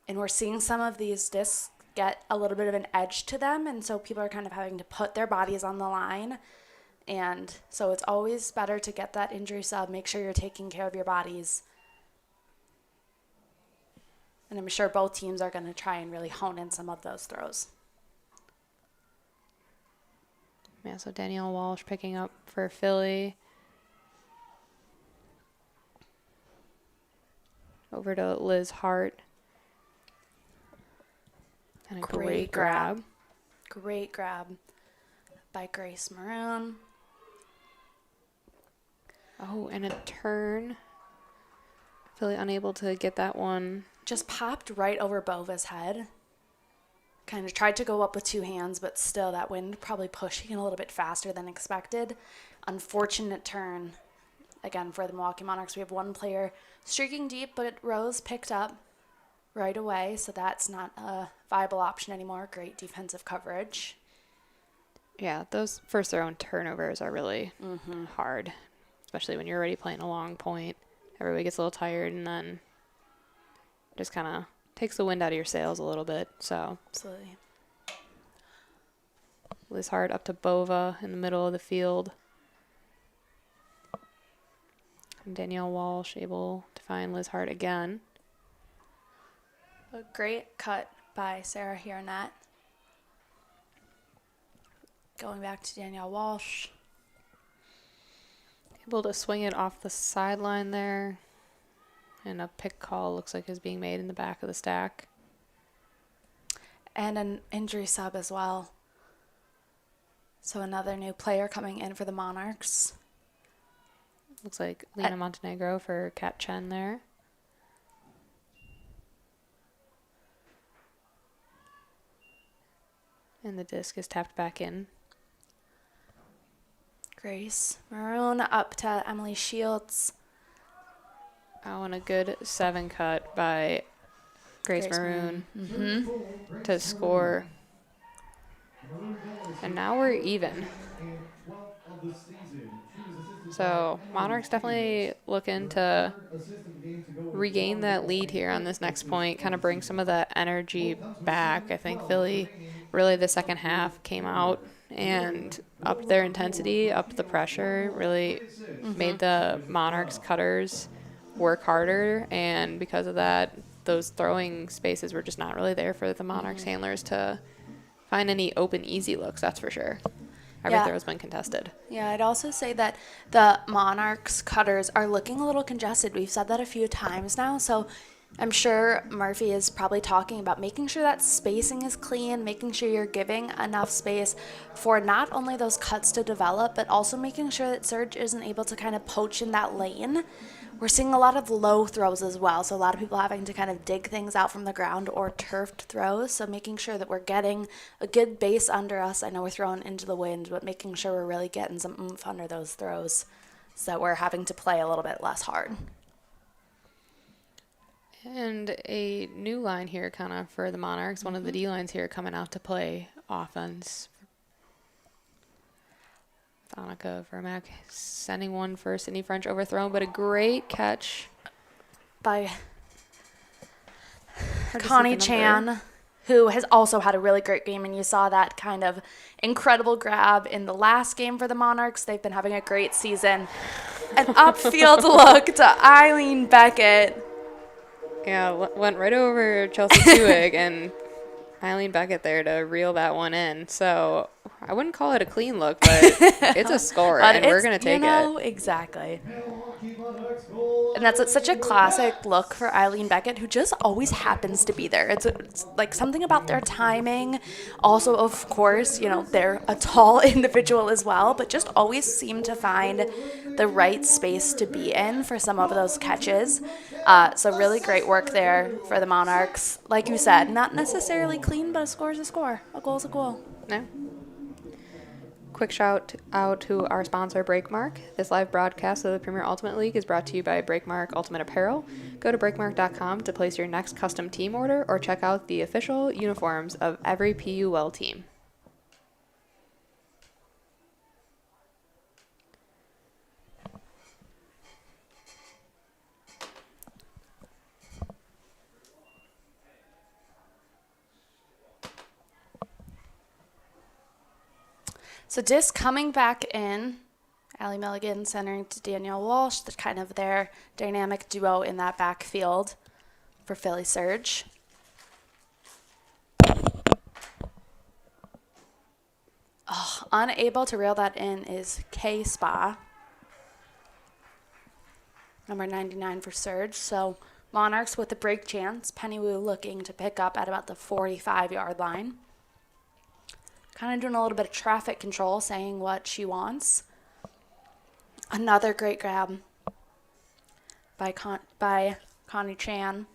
And we're seeing some of these discs get a little bit of an edge to them. And so people are kind of having to put their bodies on the line. And so it's always better to get that injury sub. Make sure you're taking care of your bodies. And I'm sure both teams are going to try and really hone in some of those throws. Yeah, so Danielle Walsh picking up for Philly. Over to Liz Hart. And a great grab. Great grab by Grace Maroon. Oh, and a turn. Philly unable to get that one. Just popped right over Bova's head. Kind of tried to go up with two hands, but still that wind probably pushing it a little bit faster than expected. Unfortunate turn. Again, for the Milwaukee Monarchs, we have one player streaking deep, but Rose picked up right away, so that's not a viable option anymore. Great defensive coverage. Yeah, those first their own turnovers are really hard, especially when you're already playing a long point. Everybody gets a little tired, and then just kind of takes the wind out of your sails a little bit. So Absolutely. Liz Hart up to Bova in the middle of the field. And Danielle Walsh able to find Liz Hart again. A great cut by Sarah Hiernett. Going back to Danielle Walsh. Able to swing it off the sideline there. And a pick call looks like is being made in the back of the stack. And an injury sub as well. So another new player coming in for the Monarchs. Looks like Lena Montenegro for Kat Chen there. And the disc is tapped back in. Grace Maroon up to Emily Shields. Oh, and a good 7 cut by Grace Maroon to score. And now we're even. So Monarchs definitely looking to regain that lead here on this next point, kind of bring some of that energy back. I think Philly really the second half came out and upped their intensity, upped the pressure, really made the Monarchs cutters work harder, and because of that, those throwing spaces were just not really there for the Monarchs handlers to find any open, easy looks, that's for sure. Every throw has been contested. Yeah, I'd also say that the Monarchs cutters are looking a little congested. We've said that a few times now, so I'm sure Murphy is probably talking about making sure that spacing is clean, making sure you're giving enough space for not only those cuts to develop, but also making sure that Serge isn't able to kind of poach in that lane. We're seeing a lot of low throws as well, so a lot of people having to kind of dig things out from the ground or turfed throws, so making sure that we're getting a good base under us. I know we're throwing into the wind, but making sure we're really getting some oomph under those throws so that we're having to play a little bit less hard. And a new line here kind of for the Monarchs. One of the D lines here coming out to play offense. Thonica Vermack sending one for Sydney French overthrown, but a great catch by Hard to see the Connie number. Chan, who has also had a really great game, and you saw that kind of incredible grab in the last game for the Monarchs. They've been having a great season. An upfield look to Eileen Beckett. Yeah, went right over Chelsea Tuig and Eileen Beckett there to reel that one in. So I wouldn't call it a clean look, but it's a score, But and we're it's, going to take it. Exactly. And that's such a classic look for Eileen Beckett, who just always happens to be there. It's like something about their timing. Also, of course, they're a tall individual as well, but just always seem to find the right space to be in for some of those catches. So really great work there for the Monarchs. Like you said, not necessarily clean, but a score is a score. A goal is a goal. No. Quick shout out to our sponsor, Breakmark. This live broadcast of the Premier Ultimate League is brought to you by Breakmark Ultimate Apparel. Go to breakmark.com to place your next custom team order or check out the official uniforms of every PUL team. So disc coming back in. Allie Milligan centering to Danielle Walsh, the kind of their dynamic duo in that backfield for Philly Surge. Oh, unable to reel that in is K Spa. Number 99 for Surge. So Monarchs with a break chance. Penny Wu looking to pick up at about the 45-yard line. Kind of doing a little bit of traffic control, saying what she wants. Another great grab by Connie Chan.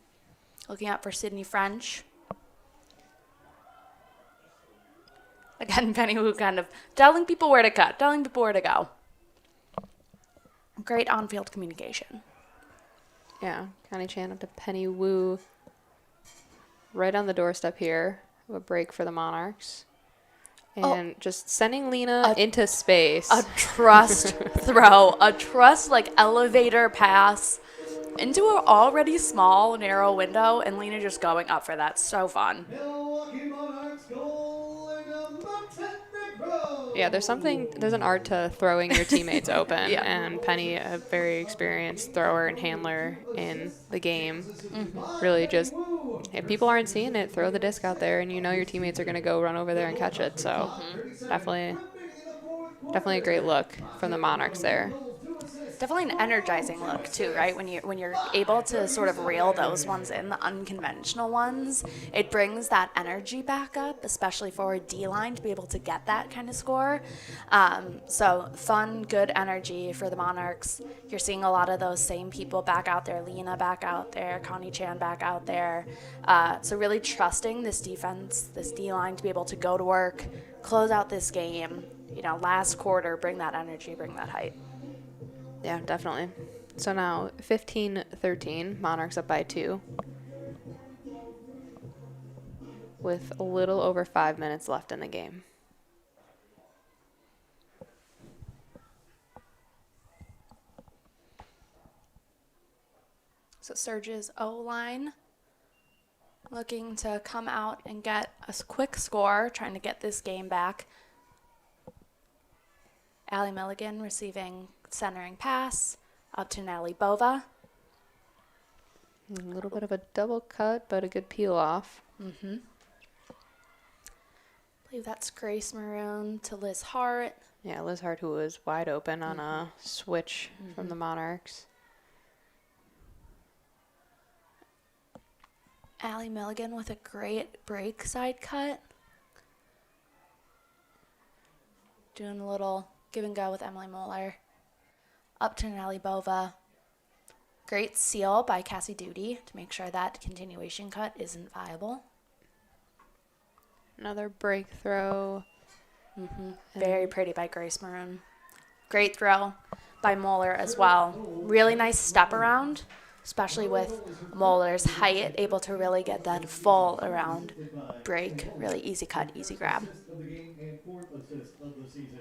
Looking out for Sydney French. Again, Penny Wu kind of telling people where to cut, telling people where to go. Great on-field communication. Yeah, Connie Chan up to Penny Wu. Right on the doorstep here. A break for the Monarchs. And just sending Lena into space. A trust throw. A trust, elevator pass into an already small, narrow window. And Lena just going up for that. So fun. Milwaukee Monarchs goal and a Montenegro. Yeah, there's an art to throwing your teammates open. Yeah. And Penny, a very experienced thrower and handler in the game. Really just, if people aren't seeing it, throw the disc out there and your teammates are going to go run over there and catch it. So definitely a great look from the Monarchs there. Definitely an energizing look too, right? When you're able to sort of reel those ones in, the unconventional ones, it brings that energy back up, especially for a D line to be able to get that kind of score. So fun, good energy for the Monarchs. You're seeing a lot of those same people back out there. Lena back out there, Connie Chan back out there. So really trusting this defense, this D line to be able to go to work, close out this game. Last quarter, bring that energy, bring that height. Yeah, definitely. So now 15-13, Monarchs up by 2. With a little over 5 minutes left in the game. So Surge's O-line looking to come out and get a quick score, trying to get this game back. Allie Milligan receiving centering pass up to Natalie Bova. A little bit of a double cut, but a good peel off. I believe that's Grace Maroon to Liz Hart. Yeah, Liz Hart, who was wide open on a switch from the Monarchs. Allie Milligan with a great break side cut. Doing a little give and go with Emily Moeller. Up to Natalie Bova. Great seal by Cassie Duty to make sure that continuation cut isn't viable. Another break throw. Very pretty by Grace Maroon. Great throw by Moeller as well. Really nice step around especially with Moeller's height, able to really get that full around break, really easy cut, easy grab.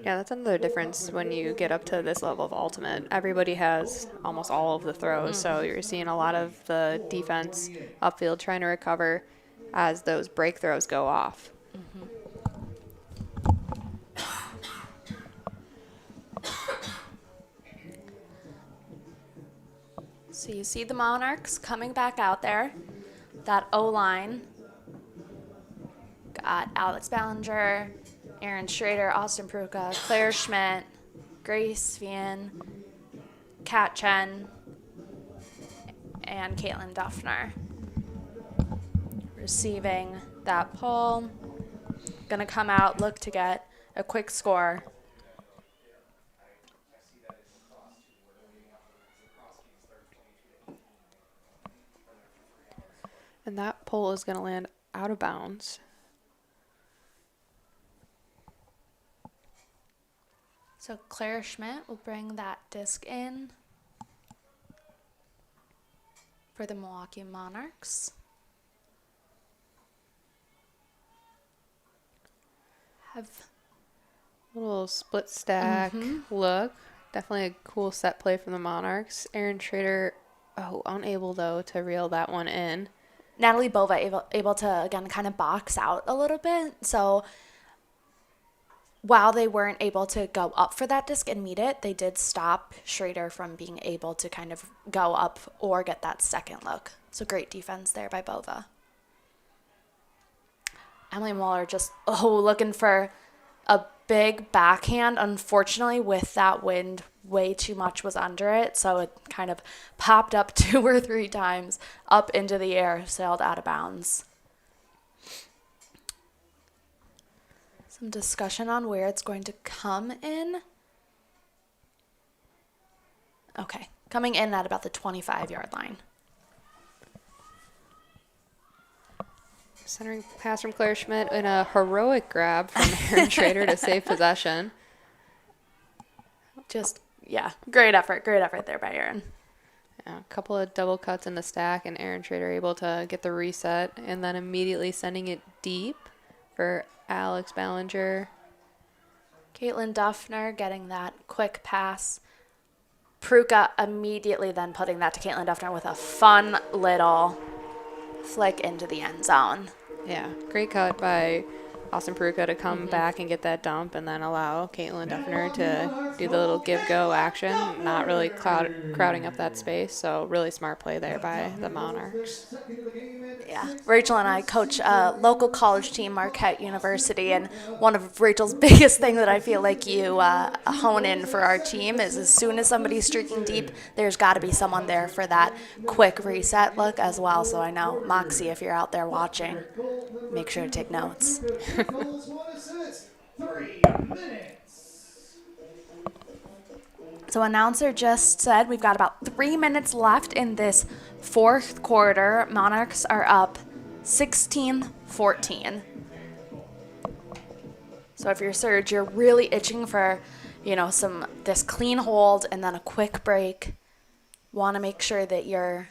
Yeah, that's another difference when you get up to this level of ultimate. Everybody has almost all of the throws, so you're seeing a lot of the defense upfield trying to recover as those break throws go off. So you see the Monarchs coming back out there. That O-line. Got Alex Ballinger, Aaron Schrader, Austin Pruka, Claire Schmidt, Grace Vian, Kat Chen, and Caitlin Duffner. Receiving that pull. Gonna come out, look to get a quick score. And that pull is going to land out of bounds. So Claire Schmidt will bring that disc in for the Milwaukee Monarchs. Have Little split stack look. Definitely a cool set play from the Monarchs. Aaron Schrader, unable though to reel that one in. Natalie Bova able to, again, kind of box out a little bit. So while they weren't able to go up for that disc and meet it, they did stop Schrader from being able to kind of go up or get that second look. So great defense there by Bova. Emily Mueller just, looking for a big backhand. Unfortunately, with that wind, way too much was under it, so it kind of popped up 2 or 3 times up into the air, sailed out of bounds. Some discussion on where it's going to come in. Okay, coming in at about the 25-yard line. Centering pass from Claire Schmidt and a heroic grab from Aaron Schrader to save possession. Just, yeah, great effort there by Aaron. Yeah, a couple of double cuts in the stack, and Aaron Schrader able to get the reset, and then immediately sending it deep for Alex Ballinger. Caitlin Duffner getting that quick pass. Pruka immediately then putting that to Caitlin Duffner with a fun little flick into the end zone. Yeah, great cut by Austin Pruka to come back and get that dump and then allow Caitlin Duffner to do the little give-go action, not really crowding up that space. So really smart play there by the Monarchs. Yeah, Rachel and I coach a local college team, Marquette University, and one of Rachel's biggest thing that I feel like you hone in for our team is as soon as somebody's streaking deep, there's got to be someone there for that quick reset look as well. So I know, Moxie, if you're out there watching, make sure to take notes. 3 minutes. So announcer just said we've got about 3 minutes left in this fourth quarter. Monarchs are up 16-14. So if you're Surge, you're really itching for, this clean hold and then a quick break. Want to make sure that you're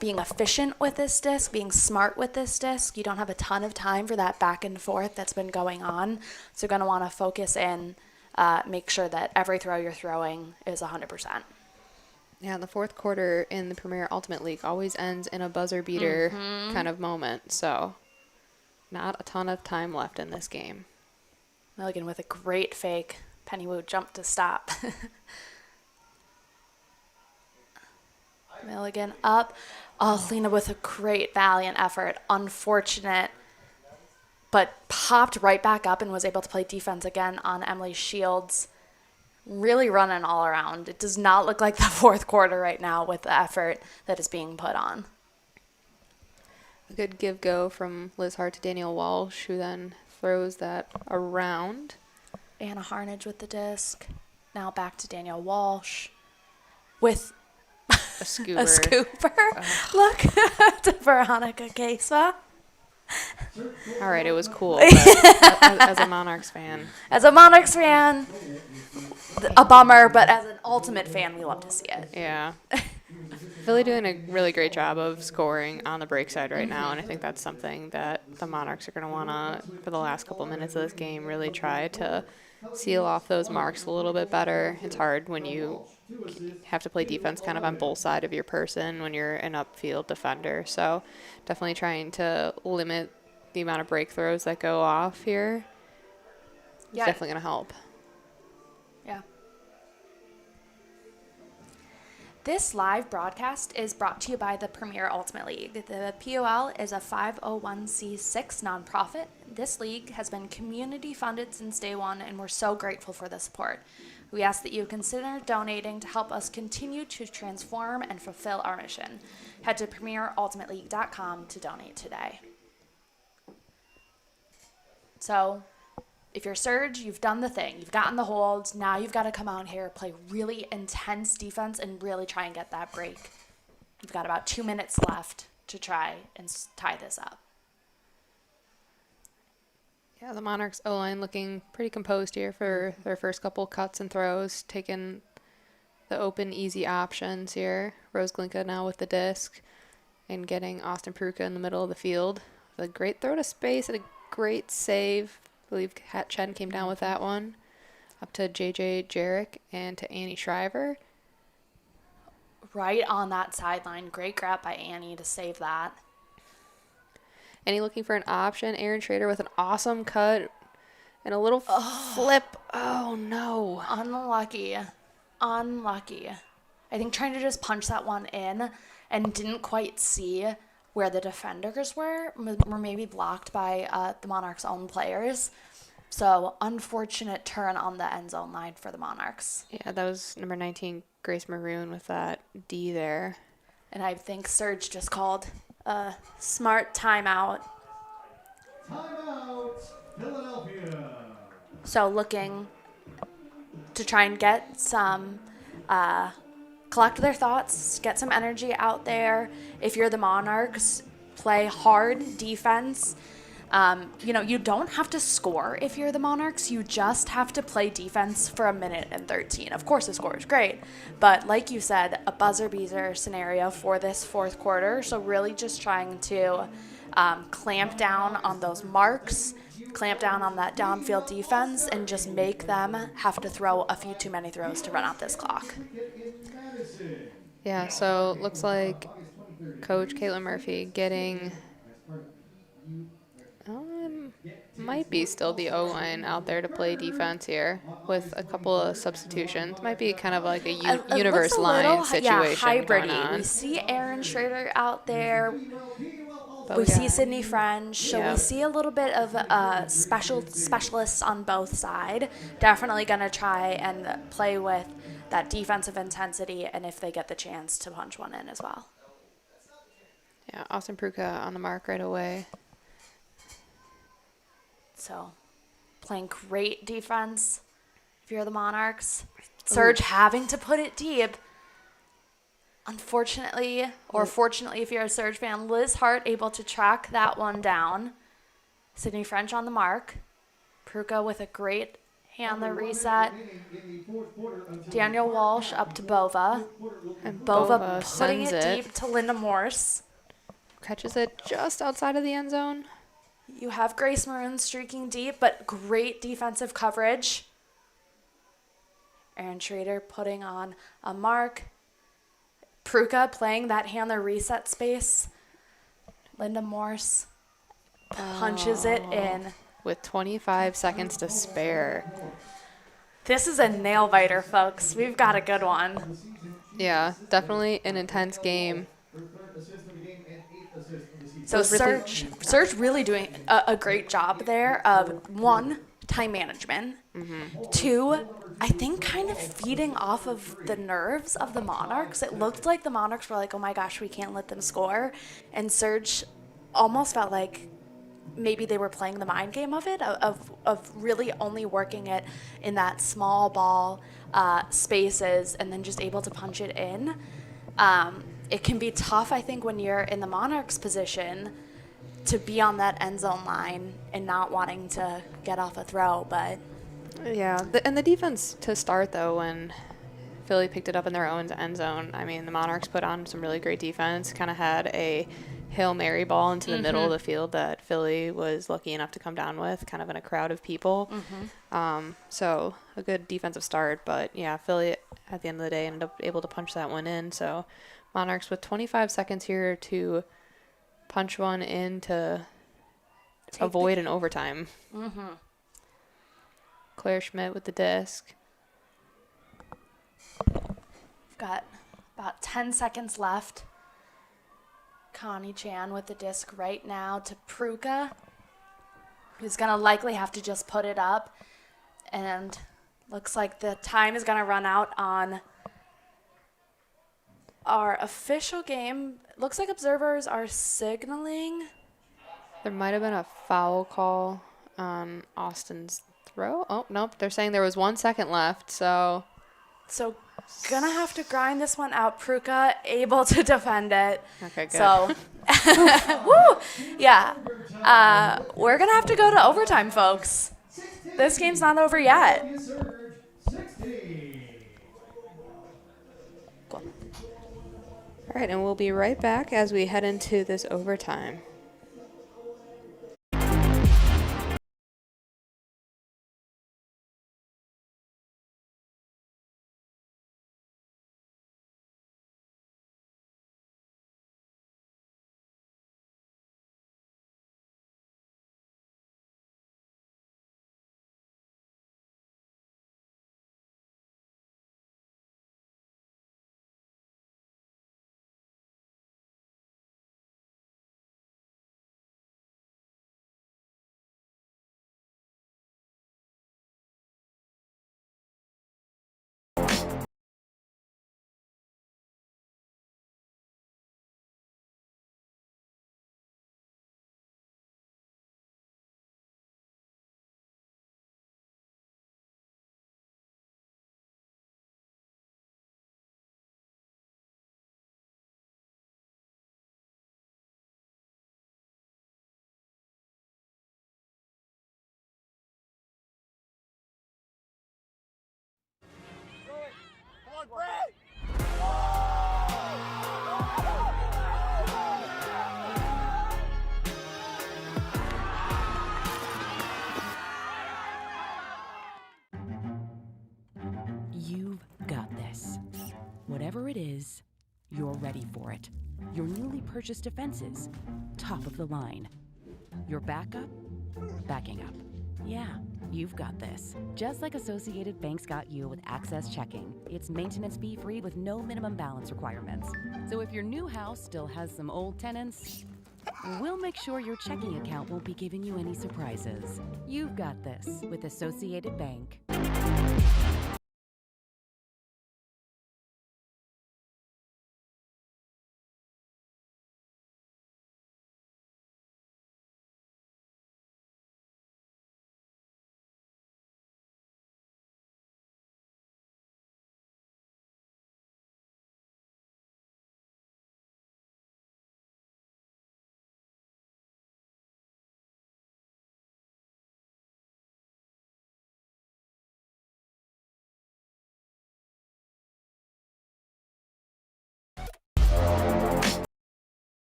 being efficient with this disc, being smart with this disc. You don't have a ton of time for that back and forth that's been going on. So you're going to want to focus in, make sure that every throw you're throwing is 100%. Yeah, the fourth quarter in the Premier Ultimate League always ends in a buzzer beater kind of moment. So not a ton of time left in this game. Milligan with a great fake. Penny Wu jumped to stop. Milligan up. Lena with a great valiant effort. Unfortunate, but popped right back up and was able to play defense again on Emily Shields. Really running all around. It does not look like the fourth quarter right now with the effort that is being put on. A good give-go from Liz Hart to Danielle Walsh, who then throws that around. Anna Harnage with the disc. Now back to Danielle Walsh with A scooper. a scooper. Look to Veronica Kesa. All right, it was cool. But as a Monarchs fan. As a Monarchs fan, a bummer, but as an Ultimate fan, we love to see it. Yeah. Philly doing a really great job of scoring on the break side right now, and I think that's something that the Monarchs are going to want to, for the last couple minutes of this game, really try to seal off those marks a little bit better. It's hard when you have to play defense kind of on both sides of your person when you're an upfield defender. So definitely trying to limit the amount of break throws that go off here. It's definitely going to help. Yeah. This live broadcast is brought to you by the Premier Ultimate League. The PUL is a 501c6 nonprofit. This league has been community funded since day one, and we're so grateful for the support. We ask that you consider donating to help us continue to transform and fulfill our mission. Head to premierultimateleague.com to donate today. So, if you're Surge, you've done the thing. You've gotten the hold. Now you've got to come out here, play really intense defense, and really try and get that break. You've got about 2 minutes left to try and tie this up. Yeah, the Monarchs O-line looking pretty composed here for their first couple cuts and throws, taking the open, easy options here. Rose Glinka now with the disc and getting Austin Pruka in the middle of the field. A great throw to space and a great save. I believe Kat Chen came down with that one. Up to JJ Jarek and to Annie Shriver. Right on that sideline. Great grab by Annie to save that. Annie looking for an option. Aaron Schrader with an awesome cut and a little flip. Oh, no. Unlucky. I think trying to just punch that one in and didn't quite see where the defenders were maybe blocked by the Monarchs' own players. So, unfortunate turn on the end zone line for the Monarchs. Yeah, that was number 19, Grace Maroon, with that D there. And I think Surge just called a smart timeout. Timeout, Philadelphia. So, looking to try and get some collect their thoughts, get some energy out there. If you're the Monarchs, play hard defense. You don't have to score if you're the Monarchs. You just have to play defense for 1:13. Of course, the score is great, but like you said, a buzzer-beater scenario for this fourth quarter. So really just trying to clamp down on those marks, clamp down on that downfield defense, and just make them have to throw a few too many throws to run out this clock. Yeah, so looks like Coach Caitlin Murphy getting might be still the O-line out there to play defense here with a couple of substitutions. Might be kind of like a universe line situation going on. We see Aaron Schrader out there. But we see Sydney French. So Yeah. we see a little bit of specialists on both sides. Definitely going to try and play with that defensive intensity, and if they get the chance to punch one in as well. Yeah, Austin Pruka on the mark right away. So, playing great defense if you're the Monarchs. Surge having to put it deep. Unfortunately, or fortunately if you're a Surge fan, Liz Hart able to track that one down. Sydney French on the mark. Pruka with a great handler reset. Daniel Walsh up to Bova. And Bova putting sends it deep to Linda Morse. Catches it just outside of the end zone. You have Grace Maroon streaking deep, but great defensive coverage. Aaron Schrader putting on a mark. Pruka playing that handler reset space. Linda Morse punches it in. With 25 seconds to spare. This is a nail biter, folks. We've got a good one. Yeah, definitely an intense game. So Surge really doing a great job there of, one, time management. Two, I think kind of feeding off of the nerves of the Monarchs. It looked like the Monarchs were like, oh my gosh, we can't let them score. And Surge almost felt like maybe they were playing the mind game of it, of really only working it in that small ball spaces and then just able to punch it in. It can be tough, I think, when you're in the Monarchs position to be on that end zone line and not wanting to get off a throw, but Yeah, and the defense to start, though, when Philly picked it up in their own end zone. I mean, the Monarchs put on some really great defense, kind of had a Hail Mary ball into the middle of the field that Philly was lucky enough to come down with, kind of in a crowd of people. So a good defensive start. But, yeah, Philly at the end of the day ended up able to punch that one in. So Monarchs with 25 seconds here to punch one in to avoid an overtime. Claire Schmidt with the disc. We've got about 10 seconds left. Connie Chan with the disc right now to Pruka, who's going to likely have to just put it up. And looks like the time is going to run out on our official game. Looks like observers are signaling. There might have been a foul call on Austin's throw. Oh, nope. They're saying there was 1 second left, so Gonna have to grind this one out. Pruka able to defend it. Okay, good. So, woo! Yeah. We're gonna have to go to overtime, folks. This game's not over yet. Cool. All right, and we'll be right back as we head into this overtime. You've got this. Whatever it is, you're ready for it. Your newly purchased defenses, top of the line. Your backup, backing up. Yeah, you've got this. Just like Associated Bank's got you with Access Checking. It's maintenance fee-free with no minimum balance requirements. So if your new house still has some old tenants, we'll make sure your checking account won't be giving you any surprises. You've got this with Associated Bank.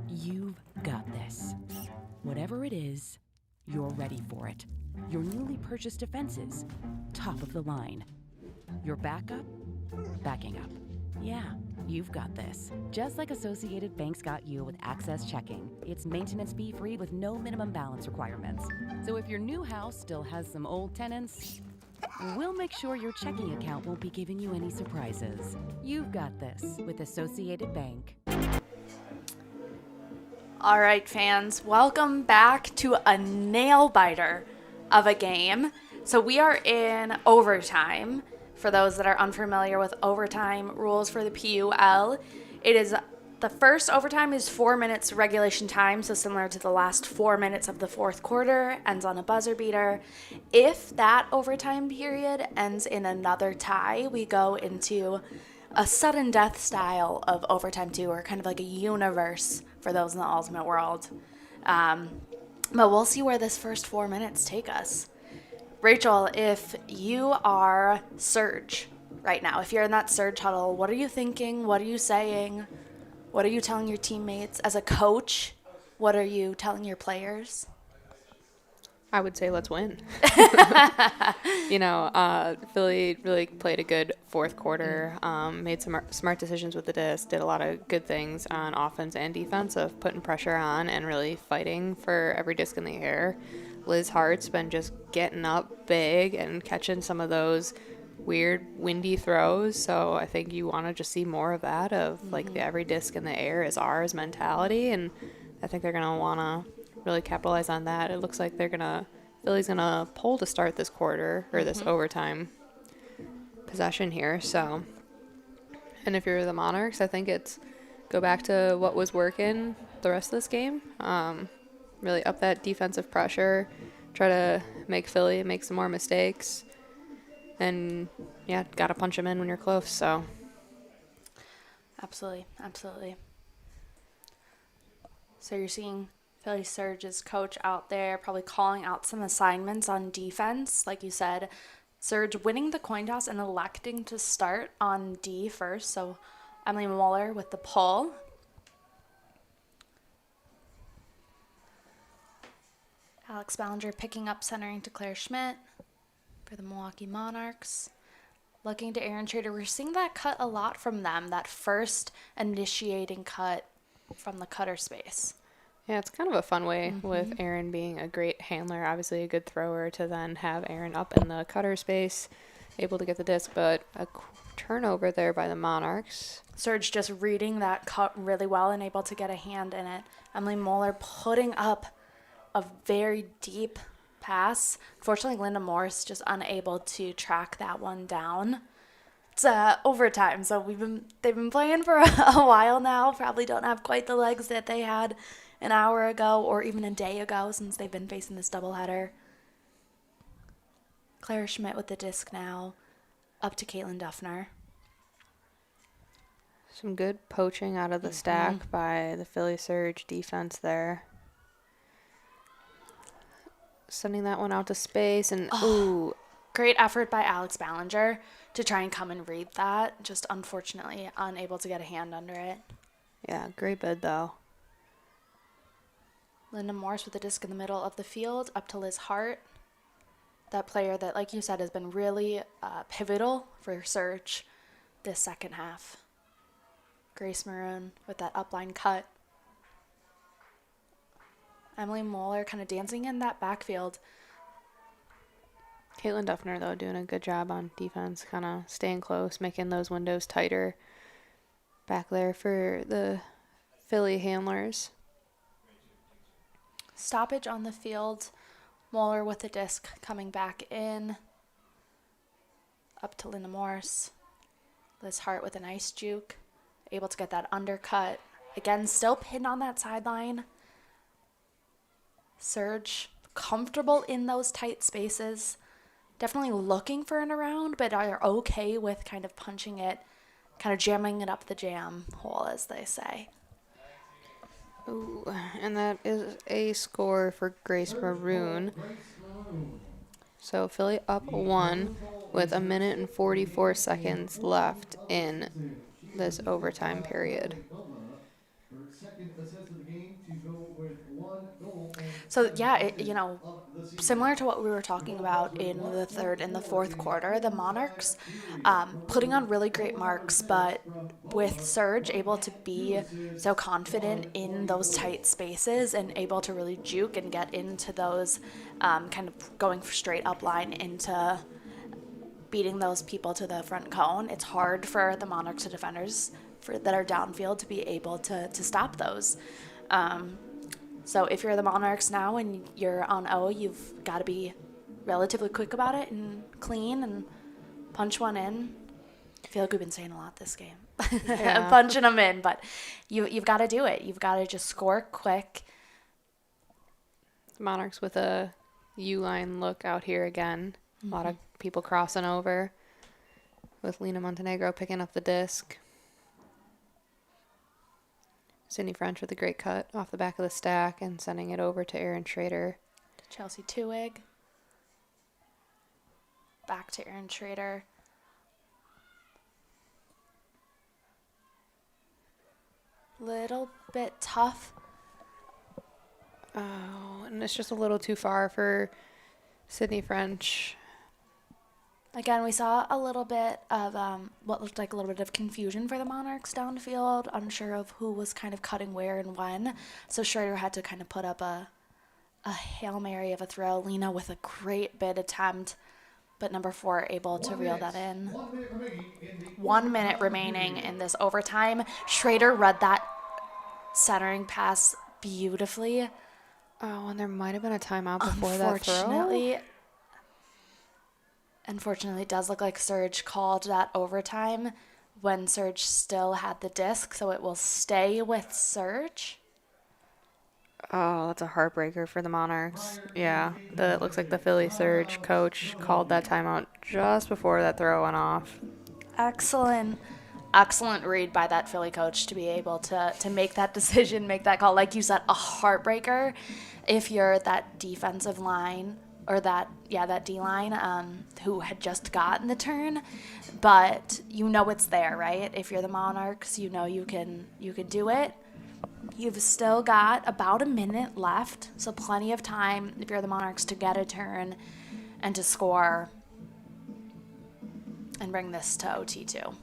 You've got this. Whatever it is, you're ready for it. Your newly purchased defenses, top of the line. Your backup, backing up. Yeah, you've got this. Just like Associated Bank's got you with Access Checking. It's maintenance fee-free with no minimum balance requirements. So if your new house still has some old tenants, We'll make sure your checking account won't be giving you any surprises. You've got this with Associated Bank. All right, fans, welcome back to a nail biter of a game. So we are in overtime. For those that are unfamiliar with overtime rules for the PUL, it is the first overtime is 4 minutes regulation time, so similar to the last 4 minutes of the fourth quarter, ends on a buzzer beater. If that overtime period ends in another tie, we go into a sudden death style of overtime too, or kind of like a universe for those in the ultimate world. But we'll see where this first 4 minutes take us. Rachel, if you are Surge right now, if you're in that Surge huddle, what are you thinking? What are you saying? What are you telling your teammates? As a coach, what are you telling your players? I would say let's win. Philly really played a good fourth quarter, made some smart decisions with the disc, did a lot of good things on offense and defense of putting pressure on and really fighting for every disc in the air. Liz Hart's been just getting up big and catching some of those weird windy throws, so I think you want to just see more of that, of like the every disc in the air is ours mentality, and I think they're going to want to really capitalize on that. It looks like Philly's gonna pull to start this quarter or this overtime possession here. So, and if you're the Monarchs, I think it's go back to what was working the rest of this game. Really up that defensive pressure, try to make Philly make some more mistakes, and yeah, gotta punch them in when you're close. So, Absolutely, absolutely. So you're seeing Philly Surge's coach out there probably calling out some assignments on defense. Like you said, Surge winning the coin toss and electing to start on D first. So Emily Mueller with the pull. Alex Ballinger picking up centering to Claire Schmidt for the Milwaukee Monarchs. Looking to Aaron Trader. We're seeing that cut a lot from them, that first initiating cut from the cutter space. yeah, it's kind of a fun way with Aaron being a great handler, obviously a good thrower, to then have Aaron up in the cutter space, able to get the disc, but a turnover there by the Monarchs. Surge just reading that cut really well and able to get a hand in it. Emily Moeller putting up a very deep pass. Unfortunately, Linda Morris just unable to track that one down. It's overtime, so they've been playing for a while now. Probably don't have quite the legs that they had an hour ago or even a day ago since they've been facing this doubleheader. Claire Schmidt with the disc now, up to Caitlin Duffner. Some good poaching out of the stack by the Philly Surge defense there. Sending that one out to space, and ooh. Great effort by Alex Ballinger to try and come and read that. Just unfortunately unable to get a hand under it. Yeah, great bid though. Linda Morris with the disc in the middle of the field, up to Liz Hart. That player that, like you said, has been really pivotal for Surge this second half. Grace Maroon with that upline cut. Emily Moeller kind of dancing in that backfield. Caitlin Duffner, though, doing a good job on defense, kind of staying close, making those windows tighter back there for the Philly handlers. Stoppage on the field. Moeller with the disc coming back in. Up to Linda Morris. Liz Hart with a nice juke. Able to get that undercut. Again, still pinned on that sideline. Surge comfortable in those tight spaces. Definitely looking for an around, but are okay with kind of punching it, kind of jamming it up the jam hole, as they say. Ooh, and that is a score for Grace Maroon. So Philly up 1 with 1 and 44 seconds left in this overtime period. So, yeah, similar to what we were talking about in the third and the fourth quarter, the Monarchs putting on really great marks, but with Surge able to be so confident in those tight spaces and able to really juke and get into those kind of going straight up line into beating those people to the front cone, it's hard for the Monarchs defenders that are downfield to be able to stop those. So if you're the Monarchs now and you're on O, you've got to be relatively quick about it and clean and punch one in. I feel like we've been saying a lot this game. Yeah. Punching them in, but you've got to do it. You've got to just score quick. Monarchs with a U-line look out here again. A lot of people crossing over with Lena Montenegro picking up the disc. Sydney French with a great cut off the back of the stack and sending it over to Erin Schrader. Chelsea Tuig. Back to Erin Schrader. Little bit tough. Oh, and it's just a little too far for Sydney French. Again, we saw a little bit of what looked like a little bit of confusion for the Monarchs downfield, unsure of who was kind of cutting where and when. So Schrader had to kind of put up a Hail Mary of a throw. Lena with a great bid attempt, but number 4 able to reel that in. 1 minute remaining in this overtime. Schrader read that centering pass beautifully. Oh, and there might have been a timeout before that throw. Unfortunately, it does look like Serge called that overtime when Serge still had the disc, so it will stay with Serge. Oh, that's a heartbreaker for the Monarchs. Yeah, it looks like the Philly Surge coach called that timeout just before that throw went off. Excellent read by that Philly coach to be able to make that decision, make that call. Like you said, a heartbreaker if you're that defensive line or that D-line who had just gotten the turn. But you know it's there, right? If you're the Monarchs, you know you can do it. You've still got about a minute left, so plenty of time if you're the Monarchs to get a turn and to score and bring this to OT2.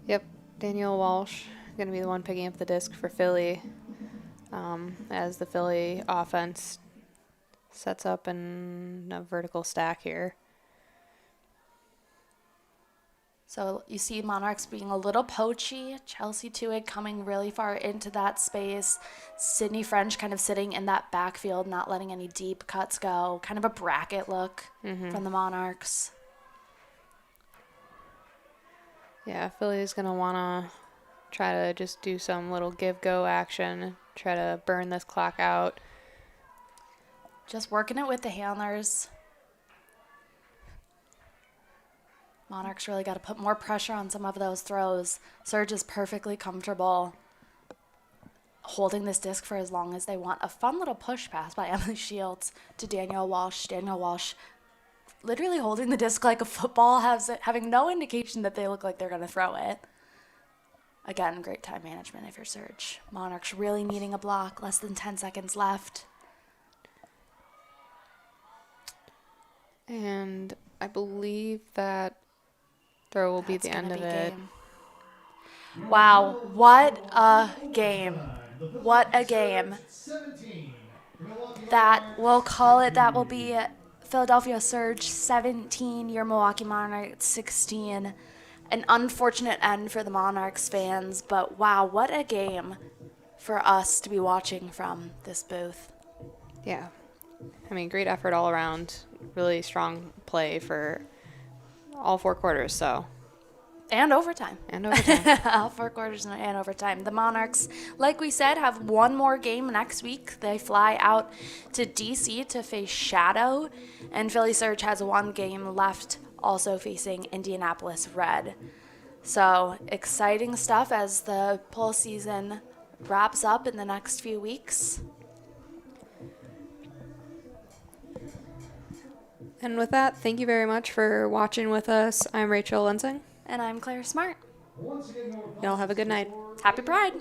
Yep, Danielle Walsh going to be the one picking up the disc for Philly as the Philly offense sets up in a vertical stack here. So you see Monarchs being a little poachy. Chelsea Tuig coming really far into that space. Sydney French kind of sitting in that backfield, not letting any deep cuts go. Kind of a bracket look from the Monarchs. Yeah, Philly's going to want to try to just do some little give-go action, try to burn this clock out. Just working it with the handlers. Monarchs really got to put more pressure on some of those throws. Serge is perfectly comfortable holding this disc for as long as they want. A fun little push pass by Emily Shields to Danielle Walsh. Danielle Walsh literally holding the disc like a football, having no indication that they look like they're going to throw it. Again, great time management if you're Serge. Monarchs really needing a block. Less than 10 seconds left. And I believe that throw will be the end of it. Wow, what a game. What a game. That, we'll call it, that will be Philadelphia Surge 17, your Milwaukee Monarchs 16. An unfortunate end for the Monarchs fans, but wow, what a game for us to be watching from this booth. Yeah. I mean, great effort all around. Really strong play for all 4 quarters, so. And overtime. All 4 quarters and overtime. The Monarchs, like we said, have one more game next week. They fly out to D.C. to face Shadow, and Philly Surge has one game left, also facing Indianapolis Red. So exciting stuff as the PUL season wraps up in the next few weeks. And with that, thank you very much for watching with us. I'm Rachel Lensing. And I'm Claire Smart. Y'all have a good night. Happy Pride.